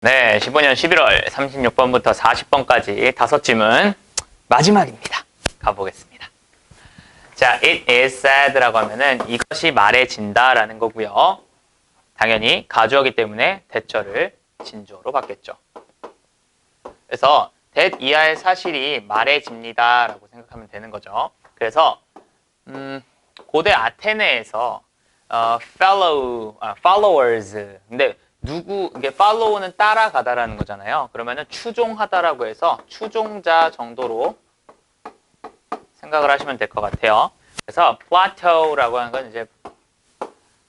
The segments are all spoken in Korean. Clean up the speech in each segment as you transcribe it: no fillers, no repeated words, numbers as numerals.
네, 15년 11월 36번부터 40번까지 5질문 마지막입니다. 가보겠습니다. 자, it is said라고 하면은 이것이 말해진다라는 거고요. 당연히 가주어기 때문에 대절을 진주어로 받겠죠. 그래서 that 이하의 사실이 말해집니다라고 생각하면 되는 거죠. 그래서 고대 아테네에서 followers 근데 이게 follow는 따라가다라는 거잖아요. 그러면은 추종하다라고 해서 추종자 정도로 생각을 하시면 될 것 같아요. 그래서 플라토라고 하는 건 이제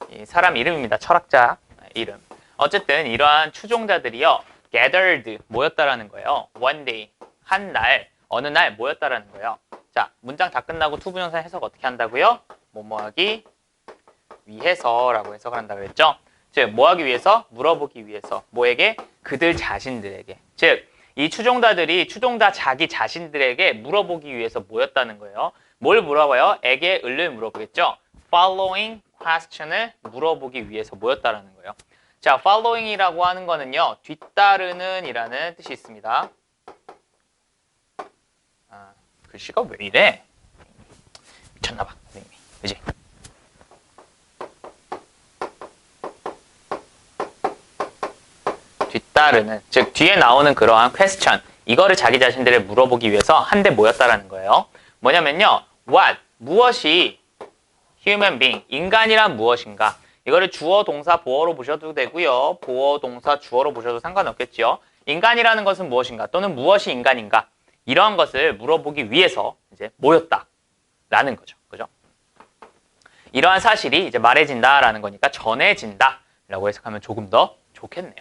이 사람 이름입니다. 철학자 이름. 어쨌든 이러한 추종자들이요, gathered 모였다라는 거예요. one day 한 날, 어느 날 모였다라는 거예요. 자, 문장 다 끝나고 투부정사 해석 어떻게 한다고요? 뭐뭐하기 위해서라고 해석을 한다 그랬죠. 즉, 뭐하기 위해서? 물어보기 위해서. 뭐에게? 그들 자신들에게. 즉, 이 추종자들이 추종자 자기 자신들에게 물어보기 위해서 모였다는 거예요. 뭘 물어봐요? 에게 을을 물어보겠죠. following question을 물어보기 위해서 모였다라는 거예요. 자, following이라고 하는 거는요, 뒤따르는 이라는 뜻이 있습니다. 글씨가 왜 이래? 미쳤나봐, 선생님이. 그지? 뒤따르는, 즉 뒤에 나오는 그러한 question, 이거를 자기 자신들을 물어보기 위해서 한데 모였다라는 거예요. 뭐냐면요, what, 무엇이 human being, 인간이란 무엇인가? 이거를 주어, 동사, 보어로 보셔도 되고요. 보어, 동사, 주어로 보셔도 상관없겠죠. 인간이라는 것은 무엇인가? 또는 무엇이 인간인가? 이러한 것을 물어보기 위해서 이제 모였다라는 거죠. 그죠? 이러한 사실이 이제 말해진다라는 거니까 전해진다라고 해석하면 조금 더 좋겠네요.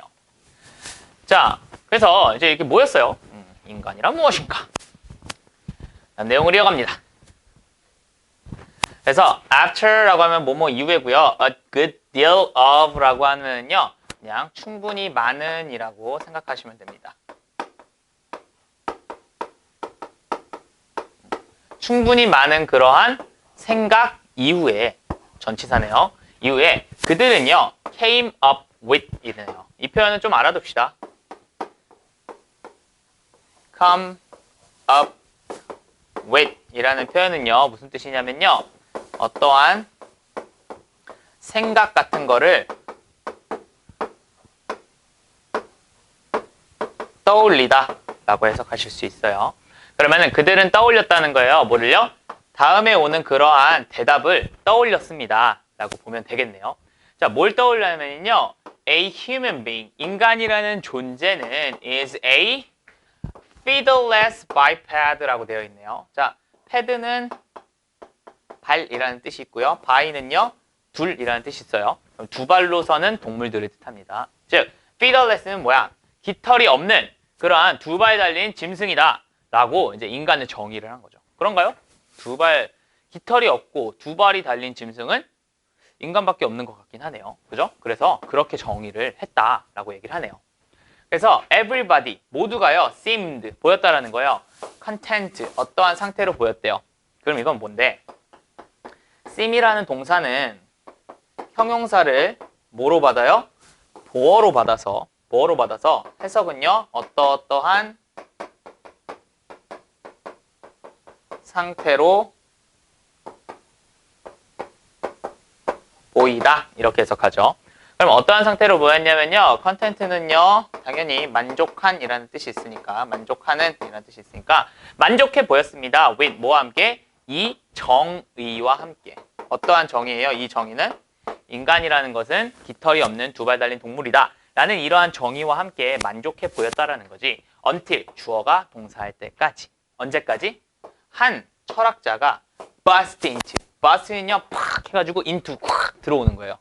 자, 그래서 이제 이렇게 모였어요. 인간이란 무엇인가? 내용을 이어갑니다. 그래서 after라고 하면 뭐뭐 이후에고요. a good deal of라고 하면요, 그냥 충분히 많은 이라고 생각하시면 됩니다. 충분히 많은 그러한 생각 이후에, 전치사네요. 이후에 그들은요, came up with 이네요. 이 표현은 좀 알아둡시다. come up with 이라는 표현은요, 무슨 뜻이냐면요, 어떠한 생각 같은 거를 떠올리다 라고 해석하실 수 있어요. 그러면은 그들은 떠올렸다는 거예요. 뭐를요? 다음에 오는 그러한 대답을 떠올렸습니다 라고 보면 되겠네요. 자, 뭘 떠올리냐면요, a human being, 인간이라는 존재는 is a feederless biped라고 되어 있네요. 자, 패드는 발이라는 뜻이 있고요. 바이는요, 둘이라는 뜻이 있어요. 그럼 두 발로 서는 동물들을 뜻합니다. 즉, feederless는 뭐야? 깃털이 없는 그러한 두 발 달린 짐승이다 라고 이제 인간을 정의를 한 거죠. 그런가요? 깃털이 없고 두 발이 달린 짐승은 인간밖에 없는 것 같긴 하네요. 그죠? 그래서 그렇게 정의를 했다라고 얘기를 하네요. 그래서 everybody, 모두가요, seemed, 보였다라는 거예요. content, 어떠한 상태로 보였대요. 그럼 이건 뭔데? seem이라는 동사는 형용사를 뭐로 받아요? 보어로 받아서 해석은요, 어떠한 상태로 보이다, 이렇게 해석하죠. 그럼 어떠한 상태로 보였냐면요, content는요, 당연히 만족한 이라는 뜻이 있으니까, 만족하는 이라는 뜻이 있으니까 만족해 보였습니다. with 뭐와 함께? 이 정의와 함께. 어떠한 정의예요? 이 정의는 인간이라는 것은 깃털이 없는 두 발 달린 동물이다 라는 이러한 정의와 함께 만족해 보였다라는 거지. until, 주어가 동사할 때까지. 언제까지? 한 철학자가 burst into, burst는요, 팍 해가지고 into, 콱 들어오는 거예요.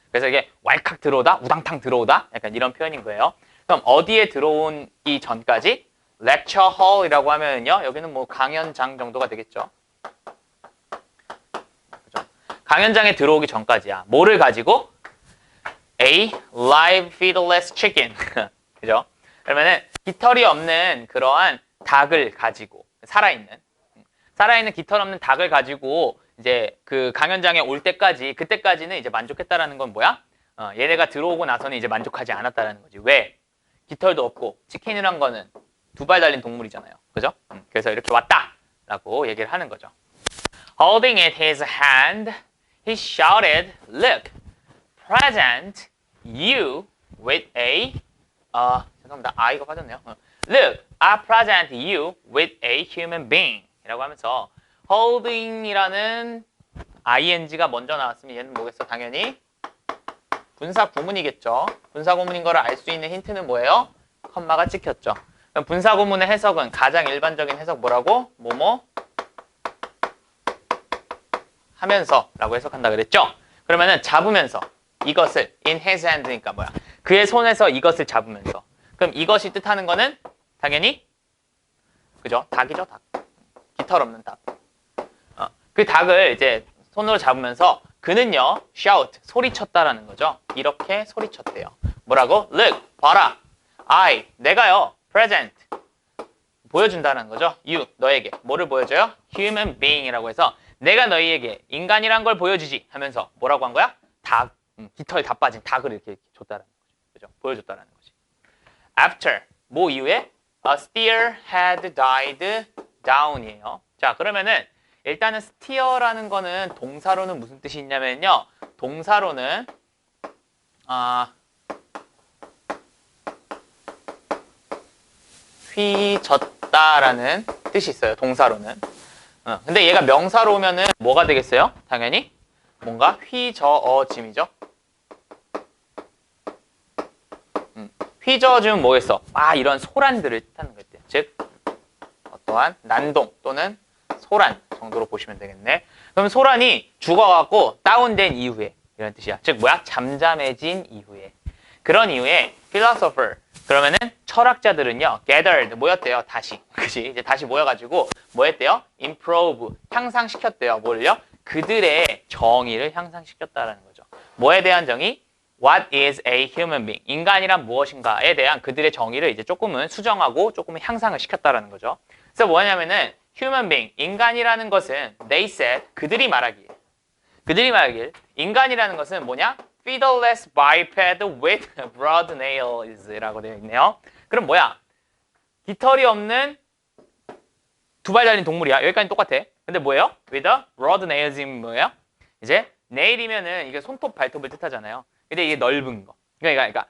그래서 이게 왈칵 들어오다, 우당탕 들어오다, 약간 이런 표현인 거예요. 그럼 어디에 들어오기 전까지? lecture hall이라고 하면요, 여기는 뭐 강연장 정도가 되겠죠. 그죠? 강연장에 들어오기 전까지야. 뭐를 가지고? A live feederless chicken. 그죠? 그러면은 깃털이 없는 그러한 닭을 가지고, 살아있는 깃털 없는 닭을 가지고 이제 그 강연장에 올 때까지, 그때까지는 이제 만족했다라는 건 뭐야? 얘네가 들어오고 나서는 이제 만족하지 않았다라는 거지. 왜? 깃털도 없고 치킨이란 거는 두 발 달린 동물이잖아요. 그죠? 그래서 이렇게 왔다! 라고 얘기를 하는 거죠. Holding in his hand, he shouted, Look, present you with a 죄송합니다. 이가 빠졌네요. Look, I present you with a human being 이라고 하면서 holding이라는 ing가 먼저 나왔으면 얘는 뭐겠어? 당연히 분사 구문이겠죠. 분사 구문인 거를 알 수 있는 힌트는 뭐예요? 컴마가 찍혔죠. 그럼 분사 구문의 해석은 가장 일반적인 해석 뭐라고? 뭐뭐 하면서 라고 해석한다 그랬죠? 그러면은 잡으면서 이것을 in his hand니까 뭐야? 그의 손에서 이것을 잡으면서. 그럼 이것이 뜻하는 거는 당연히 그죠? 닭이죠, 닭. 깃털 없는 닭. 그 닭을 이제 손으로 잡으면서 그는요, shout, 소리쳤다라는 거죠. 이렇게 소리쳤대요. 뭐라고? Look, 봐라. 내가요, present, 보여준다는 거죠. You, 너에게. 뭐를 보여줘요? Human being이라고 해서 내가 너희에게 인간이란 걸 보여주지 하면서 뭐라고 한 거야? 닭, 깃털 다 빠진 닭을 이렇게 줬다라는 거죠. 그죠? 보여줬다라는 거지. After, 뭐 이후에? A steer had died down이에요. 자, 그러면은 일단은 steer라는 거는 동사로는 무슨 뜻이 있냐면요. 동사로는 휘젓다라는 뜻이 있어요. 동사로는. 근데 얘가 명사로 오면은 뭐가 되겠어요? 당연히 뭔가 휘저어짐이죠. 휘저어짐은 뭐겠어? 이런 소란들을 뜻하는 거예요. 즉 어떠한 난동 또는 소란 정도로 보시면 되겠네. 그럼 소란이 죽어갖고 다운된 이후에 이런 뜻이야. 즉 뭐야? 잠잠해진 이후에. 그런 이후에 philosopher 그러면은 철학자들은요 gathered 모였대요. 다시 그지? 이제 다시 모여가지고 뭐 했대요? improve 향상시켰대요. 뭘요? 그들의 정의를 향상시켰다라는 거죠. 뭐에 대한 정의? What is a human being? 인간이란 무엇인가에 대한 그들의 정의를 이제 조금은 수정하고 조금은 향상을 시켰다라는 거죠. 그래서 뭐냐면은 human being 인간이라는 것은 they said 그들이 말하길 인간이라는 것은 뭐냐? featureless biped with broad nails라고 되어 있네요. 그럼 뭐야? 깃털이 없는 두 발 달린 동물이야. 여기까지 똑같아. 근데 뭐예요? with a broad nails는 뭐예요? 이제 nail이면은 이게 손톱 발톱을 뜻하잖아요. 근데 이게 넓은 거. 그러니까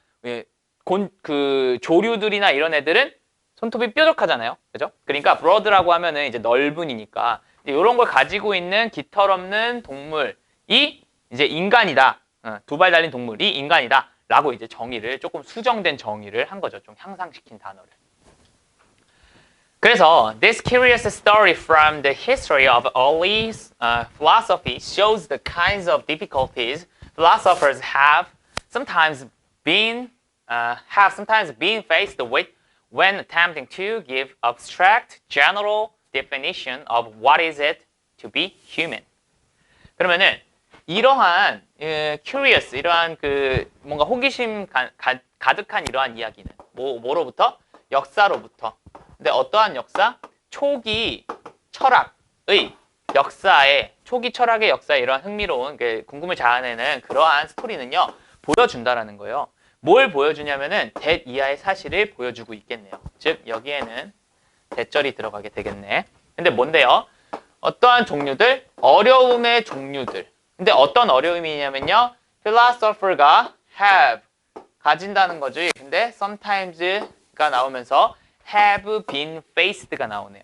그 조류들이나 이런 애들은 손톱이 뾰족하잖아요. 그죠? 그러니까 broad라고 하면은 이제 넓은이니까 이런 걸 가지고 있는 깃털 없는 동물이 이제 인간이다. 두 발 달린 동물이 인간이다. 라고 이제 정의를 조금 수정된 정의를 한 거죠. 좀 향상시킨 단어를. 그래서 this curious story from the history of early philosophy shows the kinds of difficulties philosophers have sometimes been faced with when attempting to give abstract general definition of what is it to be human. 그러면은 이러한 curious 이러한 그 뭔가 호기심 가득한 이러한 이야기는 뭐로부터? 역사로부터. 근데 어떠한 역사? 초기 철학의 역사에 이러한 흥미로운 궁금을 자아내는 그러한 스토리는요 보여준다라는 거예요. 뭘 보여주냐면은 that 이하의 사실을 보여주고 있겠네요. 즉 여기에는 대절이 들어가게 되겠네. 근데 뭔데요? 어떠한 종류들? 어려움의 종류들. 근데 어떤 어려움이냐면요. philosopher가 have 가진다는 거지. 근데 sometimes가 나오면서 have been faced가 나오네요.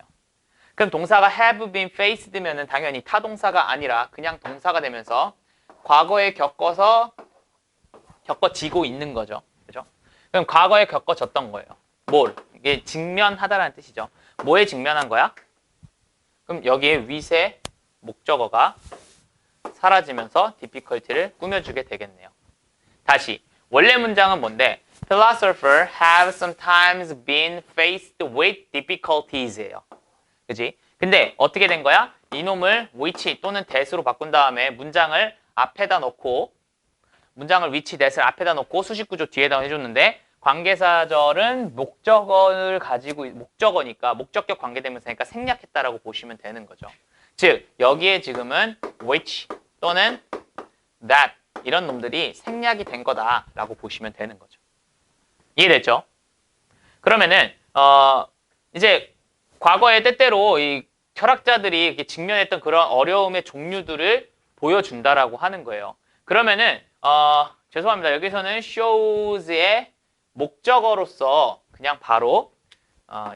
그럼 동사가 have been faced면은 당연히 타동사가 아니라 그냥 동사가 되면서 과거에 겪어지고 있는 거죠. 그죠? 그럼 과거에 겪어졌던 거예요. 이게 직면하다라는 뜻이죠. 뭐에 직면한 거야? 그럼 여기에 위세 목적어가 사라지면서 difficulty를 꾸며주게 되겠네요. 다시 원래 문장은 뭔데? Philosophers have sometimes been faced with difficulties예요. 그지? 근데 어떻게 된 거야? 이놈을 which 또는 that으로 바꾼 다음에 문장을 which that을 앞에다 놓고 수식구조 뒤에다 해줬는데 관계사절은 목적어니까 목적격 관계대명사니까 생략했다라고 보시면 되는 거죠. 즉 여기에 지금은 which 또는 that 이런 놈들이 생략이 된 거다라고 보시면 되는 거죠. 이해됐죠? 그러면은 이제 과거에 때때로 이 철학자들이 이렇게 직면했던 그런 어려움의 종류들을 보여준다라고 하는 거예요. 그러면은 죄송합니다. 여기서는 shows의 목적어로서 그냥 바로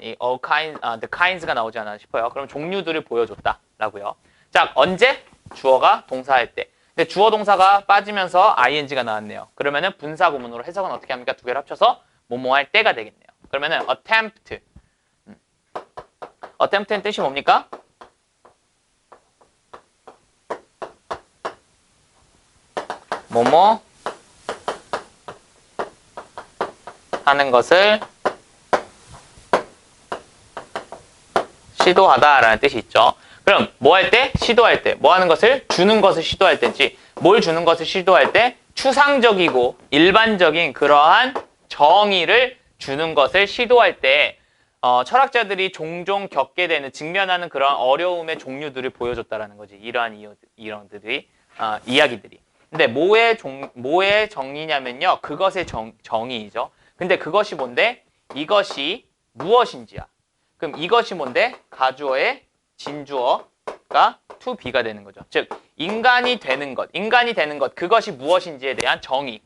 이 all kinds, the kinds가 나오지 않나 싶어요. 그럼 종류들을 보여줬다라고요. 자, 언제? 주어가 동사할 때. 근데 주어 동사가 빠지면서 ing가 나왔네요. 그러면은 분사 구문으로 해석은 어떻게 합니까? 두 개를 합쳐서 뭐뭐 할 때가 되겠네요. 그러면은 attempt. attempt는 뜻이 뭡니까? 뭐뭐 하는 것을 시도하다라는 뜻이 있죠. 그럼 뭐 할 때? 시도할 때. 뭐 하는 것을? 주는 것을 시도할 때인지 뭘 주는 것을 시도할 때? 추상적이고 일반적인 그러한 정의를 주는 것을 시도할 때 철학자들이 종종 겪게 되는 직면하는 그런 어려움의 종류들을 보여줬다라는 거지. 이러한 이야기들이. 근데 뭐의 정의냐면요. 그것의 정의이죠. 근데 그것이 뭔데? 이것이 무엇인지야. 그럼 이것이 뭔데? 가주어의 진주어가 to be가 되는 거죠. 즉 인간이 되는 것, 그것이 무엇인지에 대한 정의.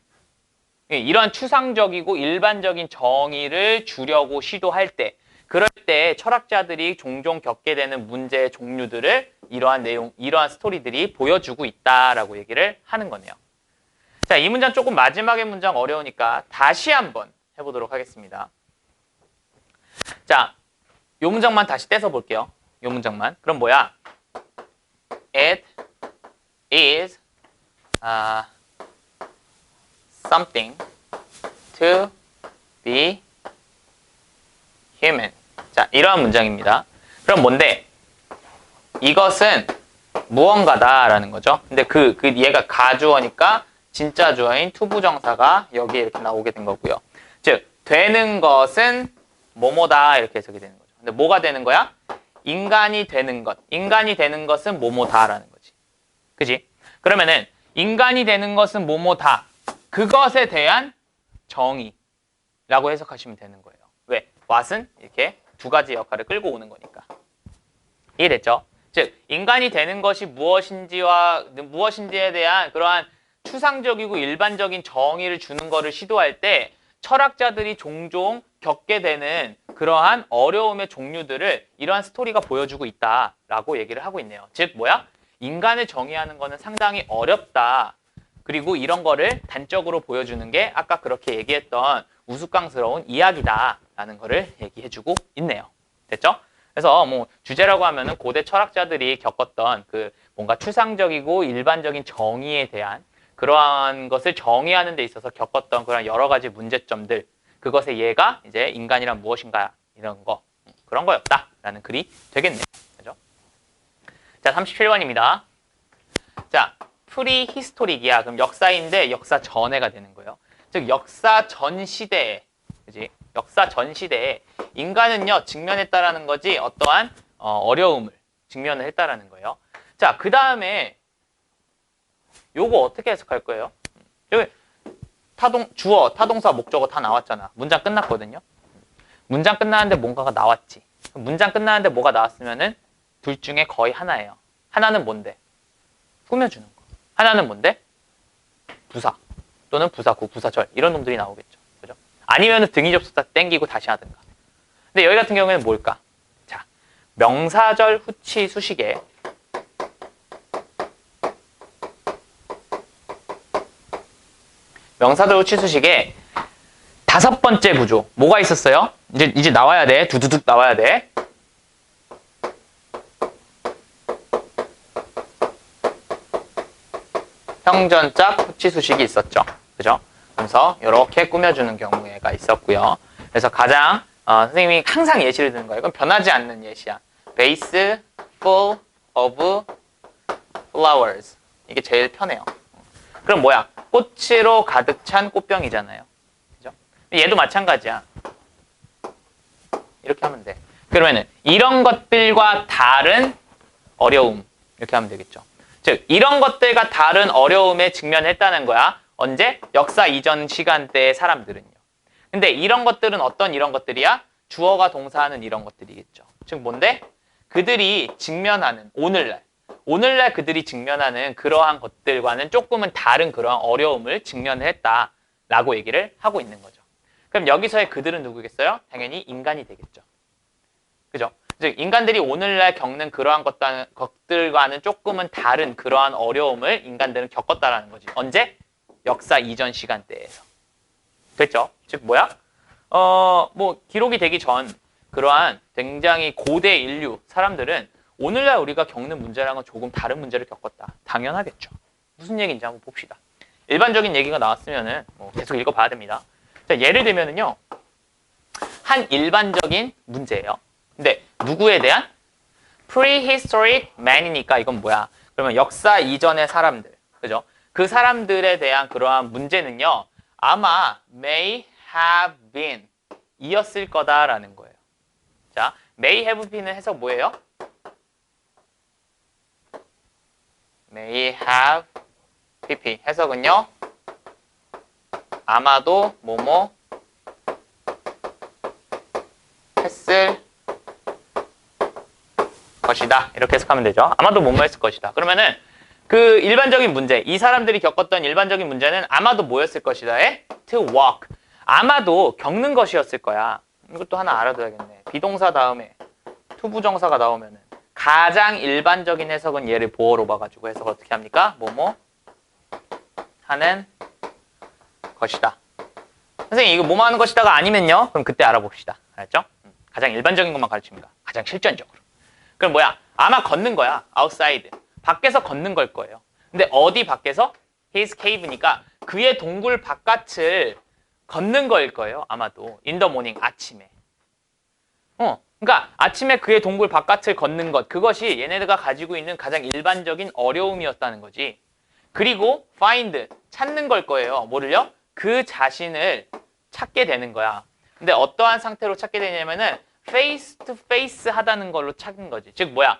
이러한 추상적이고 일반적인 정의를 주려고 시도할 때, 그럴 때 철학자들이 종종 겪게 되는 문제의 종류들을 이러한 스토리들이 보여주고 있다라고 얘기를 하는 거네요. 자, 이 문장 조금 마지막의 문장 어려우니까 다시 한번 해보도록 하겠습니다. 자, 요 문장만 다시 떼서 볼게요. 요 문장만. 그럼 뭐야? It is something to be human. 자, 이러한 문장입니다. 그럼 뭔데? 이것은 무언가다라는 거죠. 근데 얘가 가주어니까 진짜 주어인 투부정사가 여기에 이렇게 나오게 된 거고요. 즉, 되는 것은 뭐뭐다 이렇게 해석이 되는 거죠. 근데 뭐가 되는 거야? 인간이 되는 것. 인간이 되는 것은 뭐뭐다라는 거지. 그지? 그러면은 인간이 되는 것은 뭐뭐다. 그것에 대한 정의라고 해석하시면 되는 거예요. 왜? what은 이렇게 두 가지 역할을 끌고 오는 거니까. 이해됐죠? 즉, 인간이 되는 것이 무엇인지에 대한 그러한 추상적이고 일반적인 정의를 주는 것을 시도할 때 철학자들이 종종 겪게 되는 그러한 어려움의 종류들을 이러한 스토리가 보여주고 있다라고 얘기를 하고 있네요. 즉 뭐야? 인간을 정의하는 거는 상당히 어렵다. 그리고 이런 거를 단적으로 보여주는 게 아까 그렇게 얘기했던 우스꽝스러운 이야기다라는 거를 얘기해주고 있네요. 됐죠? 그래서 뭐 주제라고 하면은 고대 철학자들이 겪었던 그 뭔가 추상적이고 일반적인 정의에 대한 그러한 것을 정의하는 데 있어서 겪었던 그런 여러 가지 문제점들, 그것의 예가 이제 인간이란 무엇인가 이런 거, 그런 거였다라는 글이 되겠네요. 그죠? 자, 37번입니다. 자, 프리히스토릭이야. 그럼 역사인데 역사 전에가 되는 거예요. 즉 역사 전 시대에, 그지? 역사 전 시대에 인간은요 직면했다라는 거지 어떠한 어려움을 직면을 했다라는 거예요. 자, 그 다음에 요거 어떻게 해석할 거예요? 여기 주어, 타동사, 목적어 다 나왔잖아. 문장 끝났거든요. 문장 끝나는데 뭔가가 나왔지. 문장 끝나는데 뭐가 나왔으면은 둘 중에 거의 하나예요. 하나는 뭔데? 꾸며주는 거. 하나는 뭔데? 부사 또는 부사구, 부사절 이런 놈들이 나오겠죠. 그죠? 아니면은 등위 접속사 땡기고 다시 하든가. 근데 여기 같은 경우에는 뭘까? 자, 명사절 후치 수식에 명사절 후치 수식에 다섯 번째 구조 뭐가 있었어요? 이제 나와야 돼. 두두둑 나와야 돼. 형전짝 후치 수식이 있었죠. 그죠? 그래서 이렇게 꾸며주는 경우가 있었고요. 그래서 가장 선생님이 항상 예시를 드는 거예요. 이건 변하지 않는 예시야. Vase full of flowers. 이게 제일 편해요. 그럼 뭐야? 꽃으로 가득 찬 꽃병이잖아요. 그죠? 얘도 마찬가지야. 이렇게 하면 돼. 그러면은 이런 것들과 다른 어려움 이렇게 하면 되겠죠. 즉 이런 것들과 다른 어려움에 직면했다는 거야. 언제? 역사 이전 시간대의 사람들은요. 근데 이런 것들은 어떤 이런 것들이야? 주어가 동사하는 이런 것들이겠죠. 즉 뭔데? 그들이 직면하는 오늘날 그들이 직면하는 그러한 것들과는 조금은 다른 그러한 어려움을 직면을 했다라고 얘기를 하고 있는 거죠. 그럼 여기서의 그들은 누구겠어요? 당연히 인간이 되겠죠. 그죠? 즉 인간들이 오늘날 겪는 그러한 것들과는 조금은 다른 그러한 어려움을 인간들은 겪었다라는 거지. 언제? 역사 이전 시간대에서. 됐죠? 즉 뭐야? 뭐 기록이 되기 전 그러한 굉장히 고대 인류 사람들은 오늘날 우리가 겪는 문제랑은 조금 다른 문제를 겪었다. 당연하겠죠. 무슨 얘기인지 한번 봅시다. 일반적인 얘기가 나왔으면은 계속 읽어봐야 됩니다. 자, 예를 들면은요, 한 일반적인 문제예요. 근데 누구에 대한? Prehistoric man이니까 이건 뭐야? 그러면 역사 이전의 사람들, 그죠? 그 사람들에 대한 그러한 문제는요, 아마 may have been 이었을 거다라는 거예요. 자, may have been은 해석 뭐예요? may have pp 해석은요, 아마도 뭐뭐 했을 것이다. 이렇게 해석하면 되죠. 아마도 뭐뭐 했을 것이다. 그러면은 그 일반적인 문제, 이 사람들이 겪었던 일반적인 문제는 아마도 뭐였을 것이다에 to walk. 아마도 겪는 것이었을 거야. 이것도 하나 알아둬야겠네. 비동사 다음에 투부정사가 나오면은 가장 일반적인 해석은 얘를 보어로 봐가지고 해석을 어떻게 합니까? 뭐뭐 하는 것이다. 선생님 이거 뭐뭐 하는 것이다가 아니면요? 그럼 그때 알아봅시다. 알았죠? 가장 일반적인 것만 가르칩니다. 가장 실전적으로. 그럼 뭐야? 아마 걷는 거야. outside. 밖에서 걷는 걸 거예요. 근데 어디 밖에서? his cave니까 그의 동굴 바깥을 걷는 거일 거예요. 아마도. in the morning. 아침에. 그러니까 아침에 그의 동굴 바깥을 걷는 것. 그것이 얘네들가 가지고 있는 가장 일반적인 어려움이었다는 거지. 그리고 find. 찾는 걸 거예요. 뭐를요? 그 자신을 찾게 되는 거야. 근데 어떠한 상태로 찾게 되냐면은 face to face 하다는 걸로 찾는 거지. 즉 뭐야?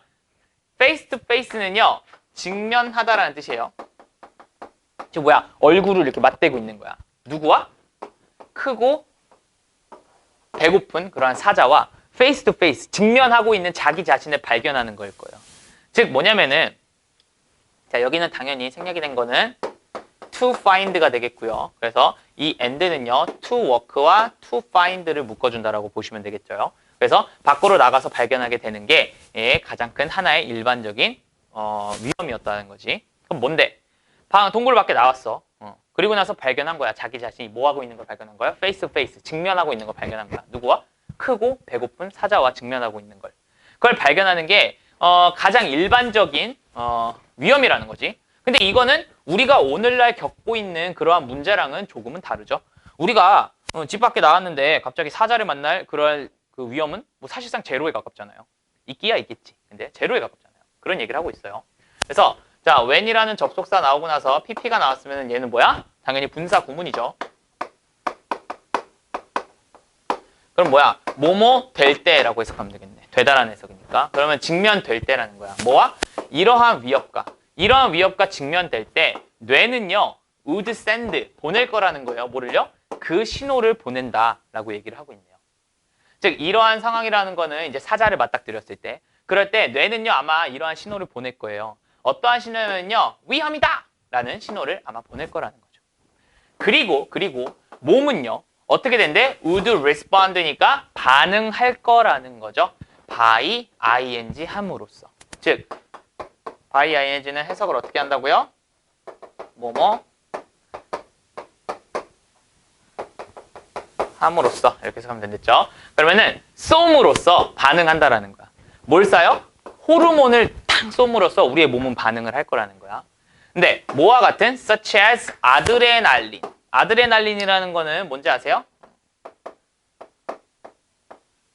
face to face는요. 직면하다라는 뜻이에요. 즉 뭐야? 얼굴을 이렇게 맞대고 있는 거야. 누구와? 크고 배고픈 그러한 사자와 face to face, 직면하고 있는 자기 자신을 발견하는 거일 거예요. 즉 뭐냐면은 자 여기는 당연히 생략이 된 거는 to find가 되겠고요. 그래서 이 and는요. to work와 to find를 묶어준다라고 보시면 되겠죠. 그래서 밖으로 나가서 발견하게 되는 게 가장 큰 하나의 일반적인 위험이었다는 거지. 그럼 뭔데? 동굴 밖에 나왔어. 그리고 나서 발견한 거야. 자기 자신이 뭐 하고 있는 걸 발견한 거야? face to face, 직면하고 있는 걸 발견한 거야. 누구와? 크고 배고픈 사자와 직면하고 있는 걸. 그걸 발견하는 게 가장 일반적인 위험이라는 거지. 근데 이거는 우리가 오늘날 겪고 있는 그러한 문제랑은 조금은 다르죠. 우리가 집 밖에 나왔는데 갑자기 사자를 만날 그럴 그 위험은 뭐 사실상 제로에 가깝잖아요. 있기야 있겠지. 근데 제로에 가깝잖아요. 그런 얘기를 하고 있어요. 그래서 자, when이라는 접속사 나오고 나서 pp가 나왔으면 얘는 뭐야? 당연히 분사 구문이죠. 그럼 뭐야? 뭐뭐 될 때라고 해석하면 되겠네. 되다라는 해석이니까. 그러면 직면될 때라는 거야. 뭐와? 이러한 위협과 직면될 때 뇌는요. would send, 보낼 거라는 거예요. 뭐를요? 그 신호를 보낸다라고 얘기를 하고 있네요. 즉 이러한 상황이라는 거는 이제 사자를 맞닥뜨렸을 때 그럴 때 뇌는요. 아마 이러한 신호를 보낼 거예요. 어떠한 신호냐면요. 위험이다! 라는 신호를 아마 보낼 거라는 거죠. 그리고 몸은요. 어떻게 된대? would respond니까 반응할 거라는 거죠. by ing 함으로써. 즉 by ing는 해석을 어떻게 한다고요? 뭐뭐 함으로써 이렇게 해석하면 되겠죠. 그러면은 쏨으로써 반응한다라는 거야. 뭘 쏴요? 호르몬을 탕 쏨으로써 우리의 몸은 반응을 할 거라는 거야. 근데 뭐와 같은 such as 아드레날린. 아드레날린이라는 거는 뭔지 아세요?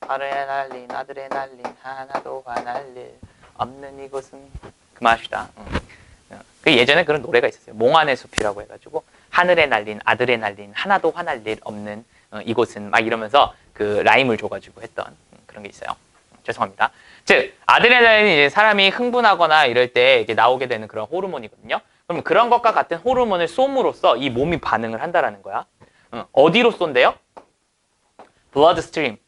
아드레날린 하나도 화날 일 없는 이곳은 그만합시다. 그 예전에 그런 노래가 있었어요. 몽환의 숲이라고 해가지고 하늘에 날린 아드레날린 하나도 화날 일 없는 이곳은 막 이러면서 그 라임을 줘가지고 했던 그런 게 있어요. 죄송합니다. 즉 아드레날린이 이제 사람이 흥분하거나 이럴 때 이게 나오게 되는 그런 호르몬이거든요. 그럼 그런 것과 같은 호르몬을 쏨으로써 이 몸이 반응을 한다라는 거야. 어디로 쏜대요? bloodstream.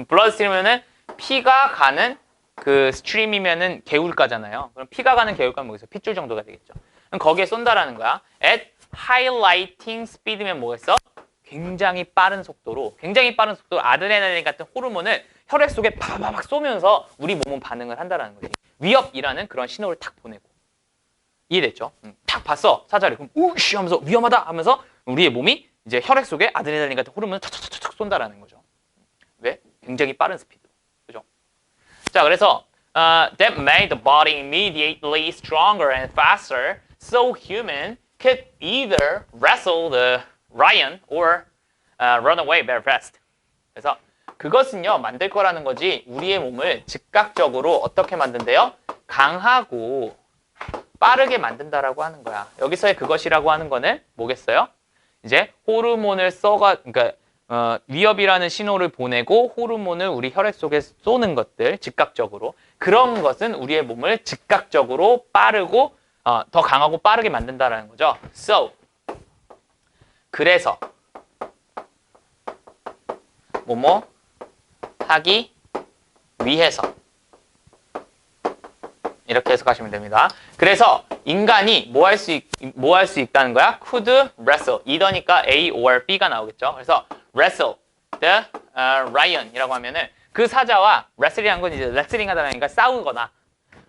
bloodstream은 피가 가는 그 stream이면은 개울가잖아요. 그럼 피가 가는 개울가는 뭐겠어요? 핏줄 정도가 되겠죠. 그럼 거기에 쏜다라는 거야. at highlighting speed면 뭐겠어? 굉장히 빠른 속도로 아드레날린 같은 호르몬을 혈액 속에 파바박 쏘면서 우리 몸은 반응을 한다라는 거지. 위협이라는 그런 신호를 탁 보내고. 이해됐죠? 탁 봤어 사자를. 그럼 우씨 하면서 위험하다 하면서 우리의 몸이 이제 혈액 속에 아드레날린 같은 호르몬을 탁탁탁탁 쏜다라는 거죠. 왜? 굉장히 빠른 스피드. 그죠? 자, 그래서 that made the body immediately stronger and faster, so human could either wrestle the lion or run away very fast. 그래서 그것은요 만들 거라는 거지 우리의 몸을 즉각적으로 어떻게 만든대요? 강하고 빠르게 만든다라고 하는 거야. 여기서의 그것이라고 하는 거는 뭐겠어요? 이제 호르몬을 그러니까 위협이라는 신호를 보내고 호르몬을 우리 혈액 속에 쏘는 것들 즉각적으로 그런 것은 우리의 몸을 즉각적으로 빠르고 더 강하고 빠르게 만든다라는 거죠. So 그래서 뭐뭐 하기 위해서 이렇게 해석하시면 됩니다. 그래서 인간이 뭐 할 수 있다는 거야? could wrestle. either니까 A or B가 나오겠죠. 그래서 wrestle the lion이라고 하면은 그 사자와 wrestling한 건 이제 레슬링하다라니까 싸우거나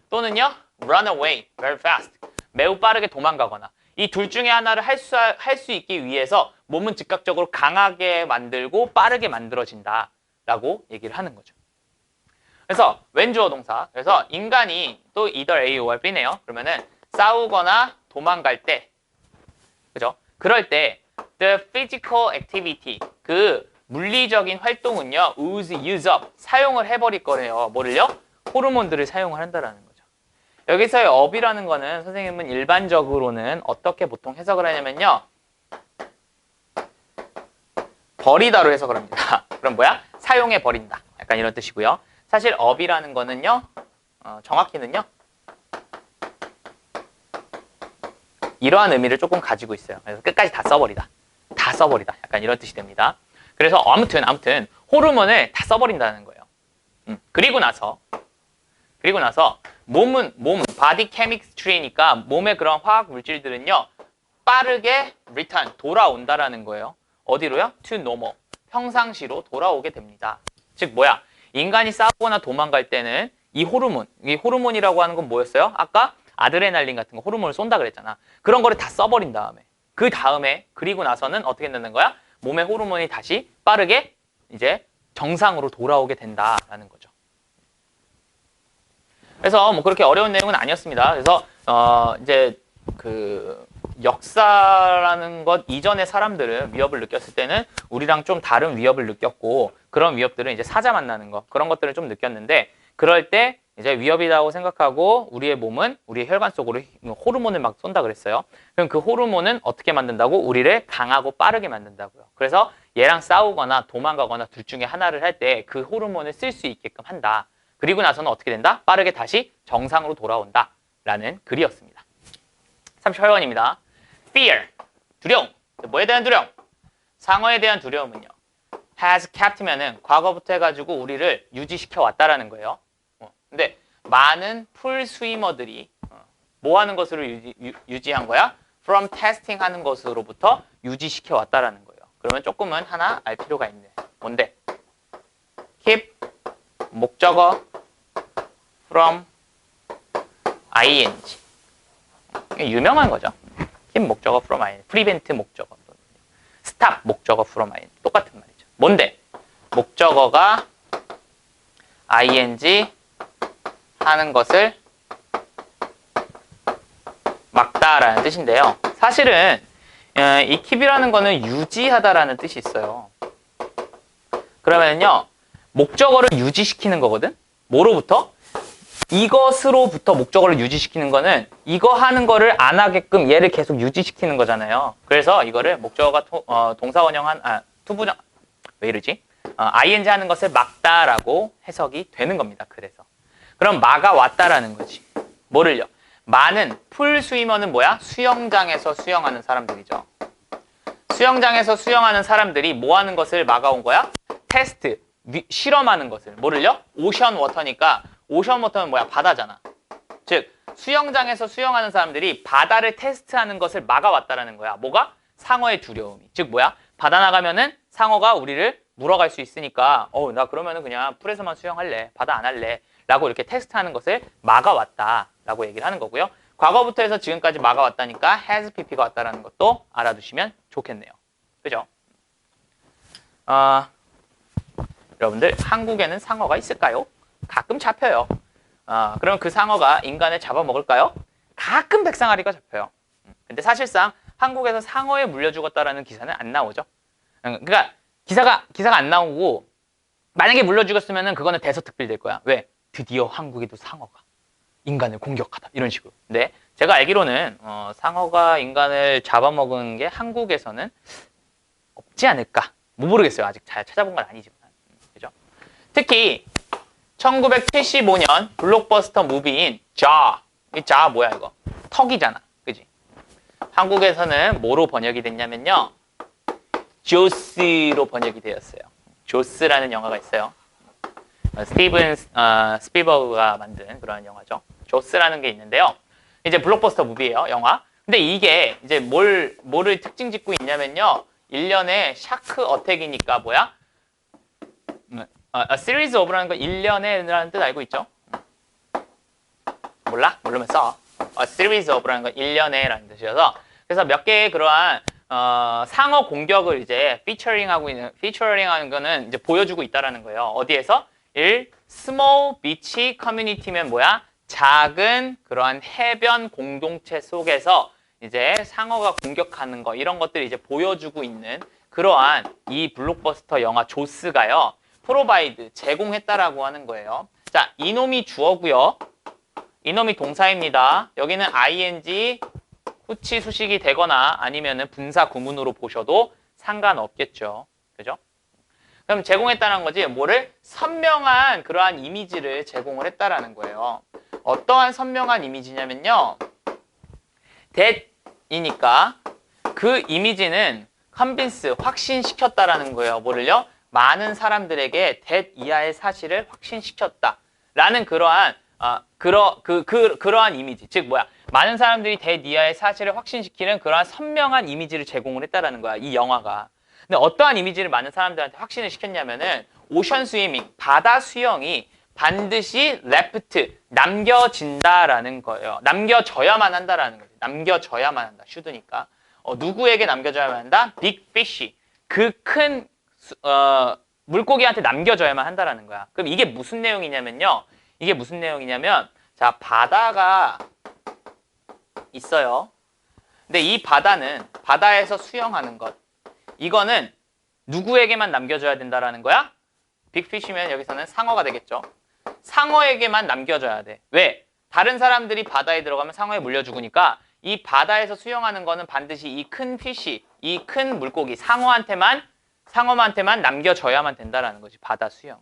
또는요 run away very fast. 매우 빠르게 도망가거나 이 둘 중에 하나를 할 수 있기 위해서 몸은 즉각적으로 강하게 만들고 빠르게 만들어진다라고 얘기를 하는 거죠. 그래서 왼주어 동사. 그래서 인간이 또 either A or B네요. 그러면은 싸우거나 도망갈 때, 그죠? 그럴 때 the physical activity 그 물리적인 활동은요 would use up 사용을 해버릴 거래요. 뭐를요? 호르몬들을 사용을 한다라는 거죠. 여기서의 up이라는 거는 선생님은 일반적으로는 어떻게 보통 해석을 하냐면요 버리다로 해석을 합니다. 그럼 뭐야? 사용해 버린다. 약간 이런 뜻이고요. 사실 up이라는 거는요 정확히는요 이러한 의미를 조금 가지고 있어요. 그래서 끝까지 다 써버리다. 다 써버리다. 약간 이런 뜻이 됩니다. 그래서 아무튼 호르몬을 다 써버린다는 거예요. 그리고 나서 몸은 body chemistry니까 몸의 그런 화학 물질들은요 빠르게 return 돌아온다라는 거예요. 어디로요? to normal 평상시로 돌아오게 됩니다. 즉 뭐야? 인간이 싸우거나 도망갈 때는 이 호르몬이라고 하는 건 뭐였어요? 아까 아드레날린 같은 거 호르몬을 쏜다 그랬잖아. 그런 거를 다 써버린 다음에 그리고 나서는 어떻게 되는 거야? 몸의 호르몬이 다시 빠르게 이제 정상으로 돌아오게 된다라는 거죠. 그래서 뭐 그렇게 어려운 내용은 아니었습니다. 그래서 이제 그 역사라는 것 이전의 사람들은 위협을 느꼈을 때는 우리랑 좀 다른 위협을 느꼈고 그런 위협들은 이제 사자 만나는 거 그런 것들을 좀 느꼈는데 그럴 때 이제 위협이라고 생각하고 우리의 몸은 우리의 혈관 속으로 호르몬을 막 쏜다 그랬어요. 그럼 그 호르몬은 어떻게 만든다고? 우리를 강하고 빠르게 만든다고요. 그래서 얘랑 싸우거나 도망가거나 둘 중에 하나를 할 때 그 호르몬을 쓸 수 있게끔 한다. 그리고 나서는 어떻게 된다? 빠르게 다시 정상으로 돌아온다. 라는 글이었습니다. 38번입니다. Fear, 두려움. 뭐에 대한 두려움? 상어에 대한 두려움은요. has kept면은 과거부터 해가지고 우리를 유지시켜 왔다라는 거예요. 근데 많은 풀 스위머들이 뭐 하는 것으로 유지한 거야? From testing 하는 것으로부터 유지시켜 왔다라는 거예요. 그러면 조금은 하나 알 필요가 있네. 뭔데? keep 목적어 from ing 유명한 거죠. keep 목적어 from ing, prevent 목적어, stop 목적어 from ing 똑같은 말이죠. 뭔데? 목적어가 ing 하는 것을 막다라는 뜻인데요. 사실은 이 keep이라는 거는 유지하다라는 뜻이 있어요. 그러면요 목적어를 유지시키는 거거든. 뭐로부터? 이것으로부터 목적어를 유지시키는 거는 이거 하는 거를 안 하게끔 얘를 계속 유지시키는 거잖아요. 그래서 이거를 목적어가 동사원형 투부정 왜 이러지? ing 하는 것을 막다라고 해석이 되는 겁니다. 그래서 그럼 막아왔다라는 거지. 뭐를요? 많은 풀 스위머는 뭐야? 수영장에서 수영하는 사람들이죠. 수영장에서 수영하는 사람들이 뭐 하는 것을 막아온 거야? 테스트, 실험하는 것을. 뭐를요? 오션 워터니까 오션 워터는 뭐야? 바다잖아. 즉 수영장에서 수영하는 사람들이 바다를 테스트하는 것을 막아왔다라는 거야. 뭐가? 상어의 두려움이. 즉 뭐야? 바다 나가면은 상어가 우리를 물어갈 수 있으니까 나 그러면은 그냥 풀에서만 수영할래. 바다 안 할래. 라고 이렇게 테스트하는 것을 막아왔다라고 얘기를 하는 거고요. 과거부터 해서 지금까지 막아왔다니까 has pp가 왔다라는 것도 알아두시면 좋겠네요. 그죠? 여러분들 한국에는 상어가 있을까요? 가끔 잡혀요. 그럼 그 상어가 인간을 잡아먹을까요? 가끔 백상아리가 잡혀요. 근데 사실상 한국에서 상어에 물려 죽었다라는 기사는 안 나오죠. 그러니까 기사가 안 나오고 만약에 물려 죽었으면은 그거는 대서특필 될 거야. 왜? 드디어 한국에도 상어가 인간을 공격하다 이런 식으로. 근데 제가 알기로는 상어가 인간을 잡아먹은 게 한국에서는 없지 않을까. 뭐 모르겠어요. 아직 잘 찾아본 건 아니지만. 그죠? 특히 1975년 블록버스터 무비인 자. 이 자 뭐야 이거? 턱이잖아. 그지? 한국에서는 뭐로 번역이 됐냐면요. 조스로 번역이 되었어요. 조스라는 영화가 있어요. 스티븐 스필버그가 만든 그런 영화죠. 조스라는 게 있는데요. 이제 블록버스터 무비예요, 영화. 근데 이게 이제 뭐를 특징 짓고 있냐면요. 1년에 샤크 어택이니까 뭐야? A series of라는 거 1년에라는 뜻 알고 있죠? 몰라? 모르면 써. A series of라는 건 1년에라는 뜻이어서 그래서 몇 개의 그러한 상어 공격을 이제 피처링하는 거는 이제 보여주고 있다라는 거예요. 어디에서? small beach community면 뭐야? 작은 그러한 해변 공동체 속에서 이제 상어가 공격하는 거 이런 것들을 이제 보여주고 있는 그러한 이 블록버스터 영화 조스가요. 프로바이드 제공했다라고 하는 거예요. 자, 이놈이 주어고요. 이놈이 동사입니다. 여기는 ing 후치 수식이 되거나 아니면은 분사 구문으로 보셔도 상관없겠죠. 그죠? 그럼 제공했다는 거지 뭐를? 선명한 그러한 이미지를 제공을 했다라는 거예요. 어떠한 선명한 이미지냐면요. that이니까 그 이미지는 convince, 확신시켰다라는 거예요. 뭐를요? 많은 사람들에게 that 이하의 사실을 확신시켰다라는 그러한 그러한 이미지. 즉 뭐야? 많은 사람들이 that 이하의 사실을 확신시키는 그러한 선명한 이미지를 제공을 했다라는 거야. 이 영화가. 근데 어떠한 이미지를 많은 사람들한테 확신을 시켰냐면은 오션 스위밍, 바다 수영이 반드시 left, 남겨진다라는 거예요. 남겨져야만 한다라는 거죠. 남겨져야만 한다. should니까. 누구에게 남겨져야만 한다? big fish. 그 큰 물고기한테 남겨져야만 한다라는 거야. 그럼 이게 무슨 내용이냐면요. 이게 무슨 내용이냐면 자, 바다가 있어요. 근데 이 바다는 바다에서 수영하는 것. 이거는 누구에게만 남겨줘야 된다라는 거야? 빅피쉬면 여기서는 상어가 되겠죠. 상어에게만 남겨줘야 돼. 왜? 다른 사람들이 바다에 들어가면 상어에 물려 죽으니까 이 바다에서 수영하는 거는 반드시 이 큰 피쉬, 이 큰 물고기, 상어한테만 남겨줘야만 된다라는 거지. 바다 수영.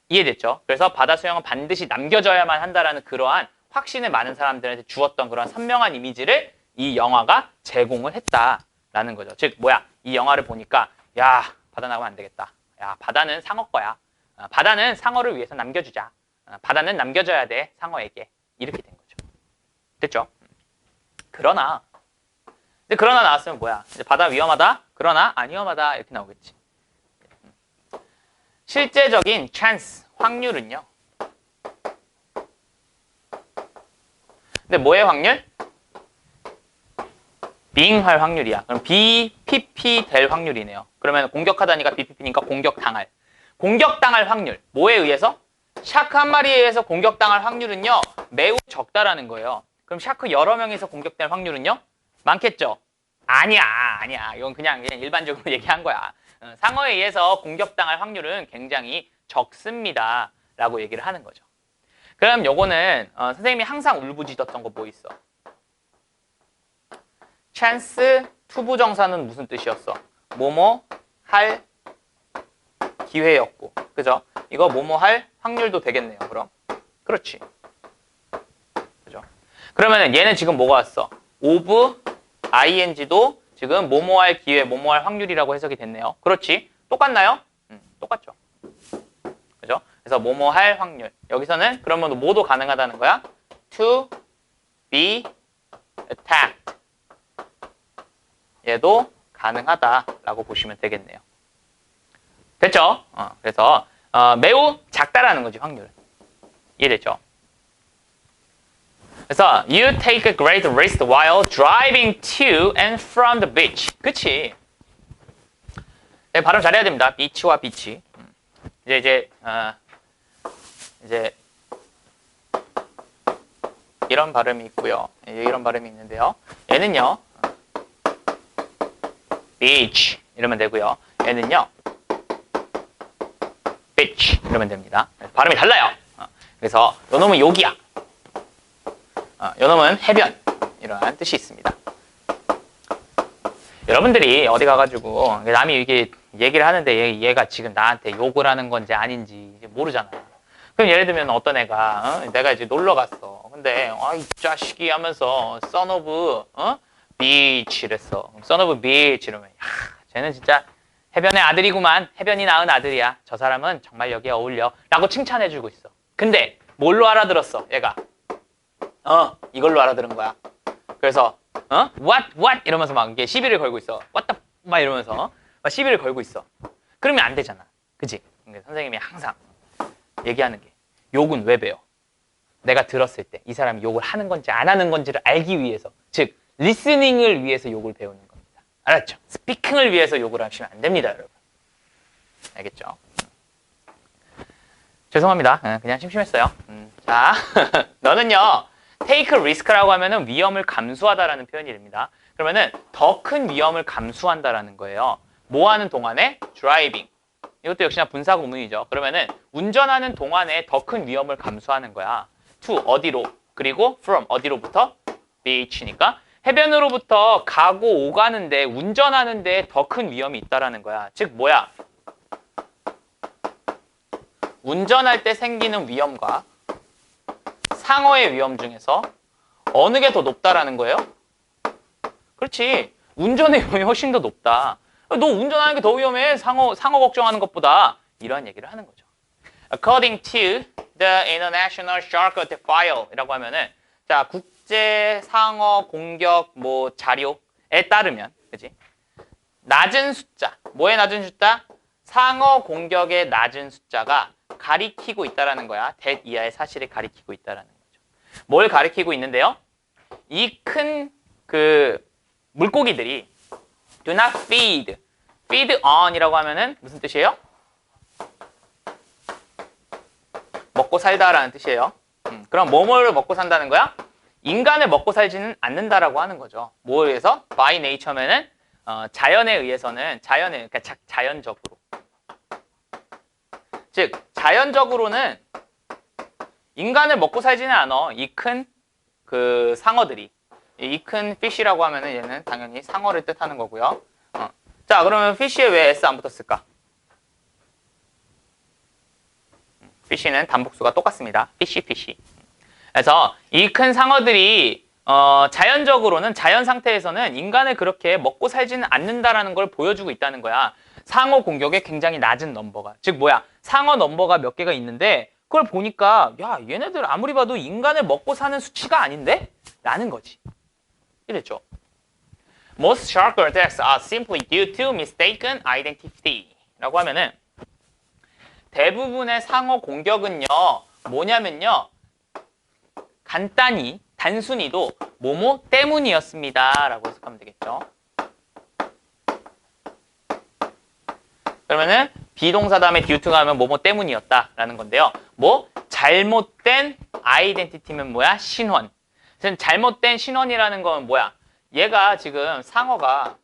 이해됐죠? 그래서 바다 수영은 반드시 남겨줘야만 한다라는 그러한 확신을 많은 사람들한테 주었던 그런 선명한 이미지를 이 영화가 제공을 했다라는 거죠. 즉 뭐야? 이 영화를 보니까 야, 바다 나가면 안 되겠다. 야, 바다는 상어 거야. 바다는 상어를 위해서 남겨주자. 바다는 남겨줘야 돼, 상어에게. 이렇게 된 거죠. 됐죠? 그러나 나왔으면 뭐야? 이제 바다 위험하다? 그러나 안 위험하다 이렇게 나오겠지. 실제적인 chance, 확률은요. 근데 뭐의 확률? being 할 확률이야. 그럼 BPP 될 확률이네요. 그러면 공격하다니까 BPP니까 공격당할 확률. 뭐에 의해서? 샤크 한 마리에 의해서 공격당할 확률은요. 매우 적다라는 거예요. 그럼 샤크 여러 명에서 공격될 확률은요? 많겠죠? 아니야. 이건 그냥 일반적으로 얘기한 거야. 상어에 의해서 공격당할 확률은 굉장히 적습니다. 라고 얘기를 하는 거죠. 그럼 요거는 선생님이 항상 울부짖었던 거 뭐 있어? 찬스 투부정사는 무슨 뜻이었어? 뭐뭐 할 기회였고. 그죠? 이거 뭐뭐 할 확률도 되겠네요. 그럼. 그렇지. 그죠? 그러면은 얘는 지금 뭐가 왔어? of ing도 지금 뭐뭐 할 기회, 뭐뭐 할 확률이라고 해석이 됐네요. 그렇지? 똑같나요? 똑같죠. 그죠? 그래서 뭐뭐 할 확률. 여기서는 그러면 뭐도 가능하다는 거야? To be attacked. 얘도 가능하다라고 보시면 되겠네요. 됐죠? 그래서 매우 작다라는 거지, 확률은. 이해됐죠? 그래서 you take a great risk while driving to and from the beach. 그치? 네, 발음 잘해야 됩니다. beach와 beach. 이제 이런 발음이 있고요. 이런 발음이 있는데요. 얘는요. beach 이러면 되고요. 얘는요. beach 이러면 됩니다. 발음이 달라요. 그래서 요 놈은 욕이야. 요 놈은 해변 이러한 뜻이 있습니다. 여러분들이 어디 가가지고 남이 이게 얘기를 하는데 얘가 지금 나한테 욕을 하는 건지 아닌지 이제 모르잖아요. 그럼 예를 들면 어떤 애가 내가 이제 놀러 갔어. 근데 이 자식이 하면서 son of beach 이랬어. son of beach 이러면 쟤는 진짜 해변의 아들이구만. 해변이 낳은 아들이야. 저 사람은 정말 여기에 어울려. 라고 칭찬해주고 있어. 근데 뭘로 알아들었어? 얘가 이걸로 알아들은 거야. 그래서 what 이러면서 막 이게 시비를 걸고 있어. what the 막 이러면서 막 시비를 걸고 있어. 그러면 안 되잖아. 그치? 그러니까 선생님이 항상 얘기하는 게 욕은 왜 배워? 내가 들었을 때 이 사람이 욕을 하는 건지 안 하는 건지를 알기 위해서, 즉 리스닝을 위해서 욕을 배우는 겁니다. 알았죠? 스피킹을 위해서 욕을 하시면 안 됩니다, 여러분. 알겠죠? 죄송합니다. 그냥 심심했어요. 자, 너는요 take risk라고 하면은 위험을 감수하다라는 표현이 됩니다. 그러면은 더 큰 위험을 감수한다라는 거예요. 뭐 하는 동안에? driving. 이것도 역시나 분사 구문이죠. 그러면은 운전하는 동안에 더 큰 위험을 감수하는 거야. to 어디로? 그리고 from 어디로부터? beach니까 해변으로부터 가고 오가는데 운전하는데 더 큰 위험이 있다라는 거야. 즉 뭐야? 운전할 때 생기는 위험과 상어의 위험 중에서 어느 게 더 높다라는 거예요? 그렇지. 운전의 위험이 훨씬 더 높다. 너 운전하는 게 더 위험해. 상어 걱정하는 것보다. 이런 얘기를 하는 거죠. According to the International Shark Attack File 이라고 하면은 자 국제 상어 공격 자료에 따르면 그지? 낮은 숫자. 뭐의 낮은 숫자? 상어 공격의 낮은 숫자가 가리키고 있다라는 거야. that 이하의 사실을 가리키고 있다라는 거죠. 뭘 가리키고 있는데요? 이 큰 물고기들이 do not feed. feed on이라고 하면은 무슨 뜻이에요? 먹고 살다라는 뜻이에요. 그럼 뭐뭐를 먹고 산다는 거야? 인간을 먹고 살지는 않는다라고 하는 거죠. 뭐에 의해서? by nature면은 자연에 의해서는 그러니까 자연적으로. 즉 자연적으로는 인간을 먹고 살지는 않아. 이 큰 상어들이. 이 큰 fish라고 하면은 얘는 당연히 상어를 뜻하는 거고요. 자, 그러면 fish에 왜 s 안 붙었을까? fish는 단복수가 똑같습니다. fish. 그래서 이 큰 상어들이 자연적으로는 자연 상태에서는 인간을 그렇게 먹고 살지는 않는다라는 걸 보여주고 있다는 거야. 상어 공격에 굉장히 낮은 넘버가. 즉 뭐야? 상어 넘버가 몇 개가 있는데 그걸 보니까 야 얘네들 아무리 봐도 인간을 먹고 사는 수치가 아닌데? 라는 거지. 이랬죠. Most shark attacks are simply due to mistaken identity 라고 하면은 대부분의 상어 공격은요 뭐냐면요 간단히 단순히도 뭐뭐 때문이었습니다 라고 해석하면 되겠죠. 그러면은 비동사 다음에 due to가 하면 뭐뭐 때문이었다 라는 건데요. 잘못된 아이덴티티면 뭐야? 신원. 잘못된 신원이라는 건 뭐야? 얘가 지금 상어가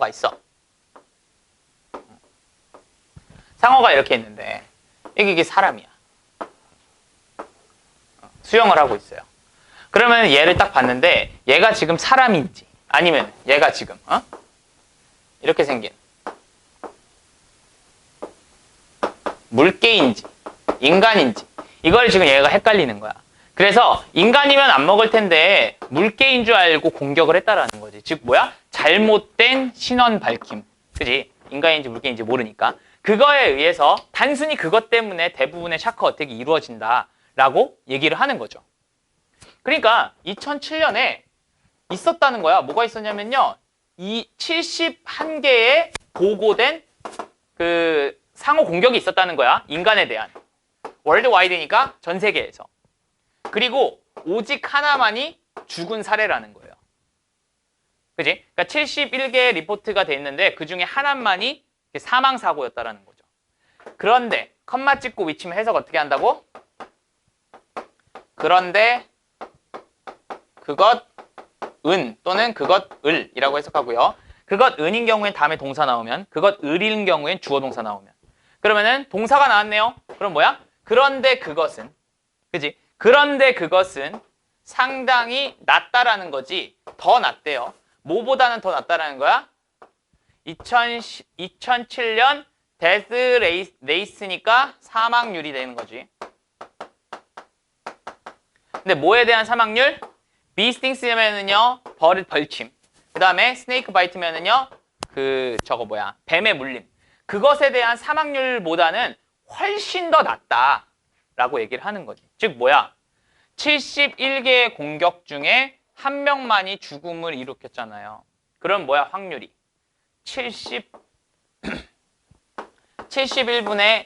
있어. 상어가 이렇게 있는데 이게 사람이야. 수영을 하고 있어요. 그러면 얘를 딱 봤는데 얘가 지금 사람인지 아니면 얘가 지금 이렇게 생긴 물개인지 인간인지 이걸 지금 얘가 헷갈리는 거야. 그래서 인간이면 안 먹을 텐데 물개인 줄 알고 공격을 했다라는 거지. 즉 뭐야? 잘못된 신원 밝힘. 그지? 인간인지 물개인지 모르니까. 그거에 의해서 단순히 그것 때문에 대부분의 샤크 어택이 이루어진다라고 얘기를 하는 거죠. 그러니까 2007년에 있었다는 거야. 뭐가 있었냐면요. 이 71개의 보고된 그 상호 공격이 있었다는 거야. 인간에 대한. 월드와이드니까 전 세계에서. 그리고 오직 하나만이 죽은 사례라는 거예요. 그지? 그러니까 71개의 리포트가 돼 있는데 그 중에 하나만이 사망 사고였다라는 거죠. 그런데 컴마 찍고 위치면 해석 어떻게 한다고? 그런데 그것은 또는 그것을이라고 해석하고요. 그것은인 경우엔 다음에 동사 나오면, 그것을인 경우엔 주어 동사 나오면. 그러면은 동사가 나왔네요. 그럼 뭐야? 그런데 그것은, 그지? 그런데 그것은 상당히 낫다라는 거지. 더 낫대요. 뭐보다는 더 낫다라는 거야? 2007년 데스 레이스니까 사망률이 되는 거지. 근데 뭐에 대한 사망률? 비스팅스면은요 벌침. 그 다음에 스네이크 바이트면은요 뱀의 물림. 그것에 대한 사망률보다는 훨씬 더 낫다라고 얘기를 하는 거지. 즉 뭐야? 71개의 공격 중에 한 명만이 죽음을 일으켰잖아요. 그럼 뭐야 확률이? 71분의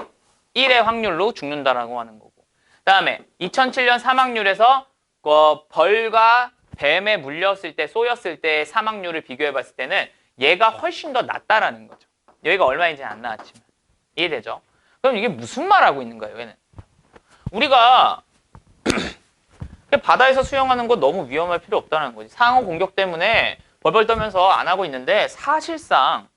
1의 확률로 죽는다라고 하는 거고. 그 다음에 2007년 사망률에서 벌과 뱀에 물렸을 때, 쏘였을 때 사망률을 비교해 봤을 때는 얘가 훨씬 더 낫다라는 거죠. 여기가 얼마인지는 안 나왔지만. 이해되죠? 그럼 이게 무슨 말 하고 있는 거예요, 얘는? 우리가 바다에서 수영하는 거 너무 위험할 필요 없다는 거지. 상어 공격 때문에 벌벌 떨면서 안 하고 있는데 사실상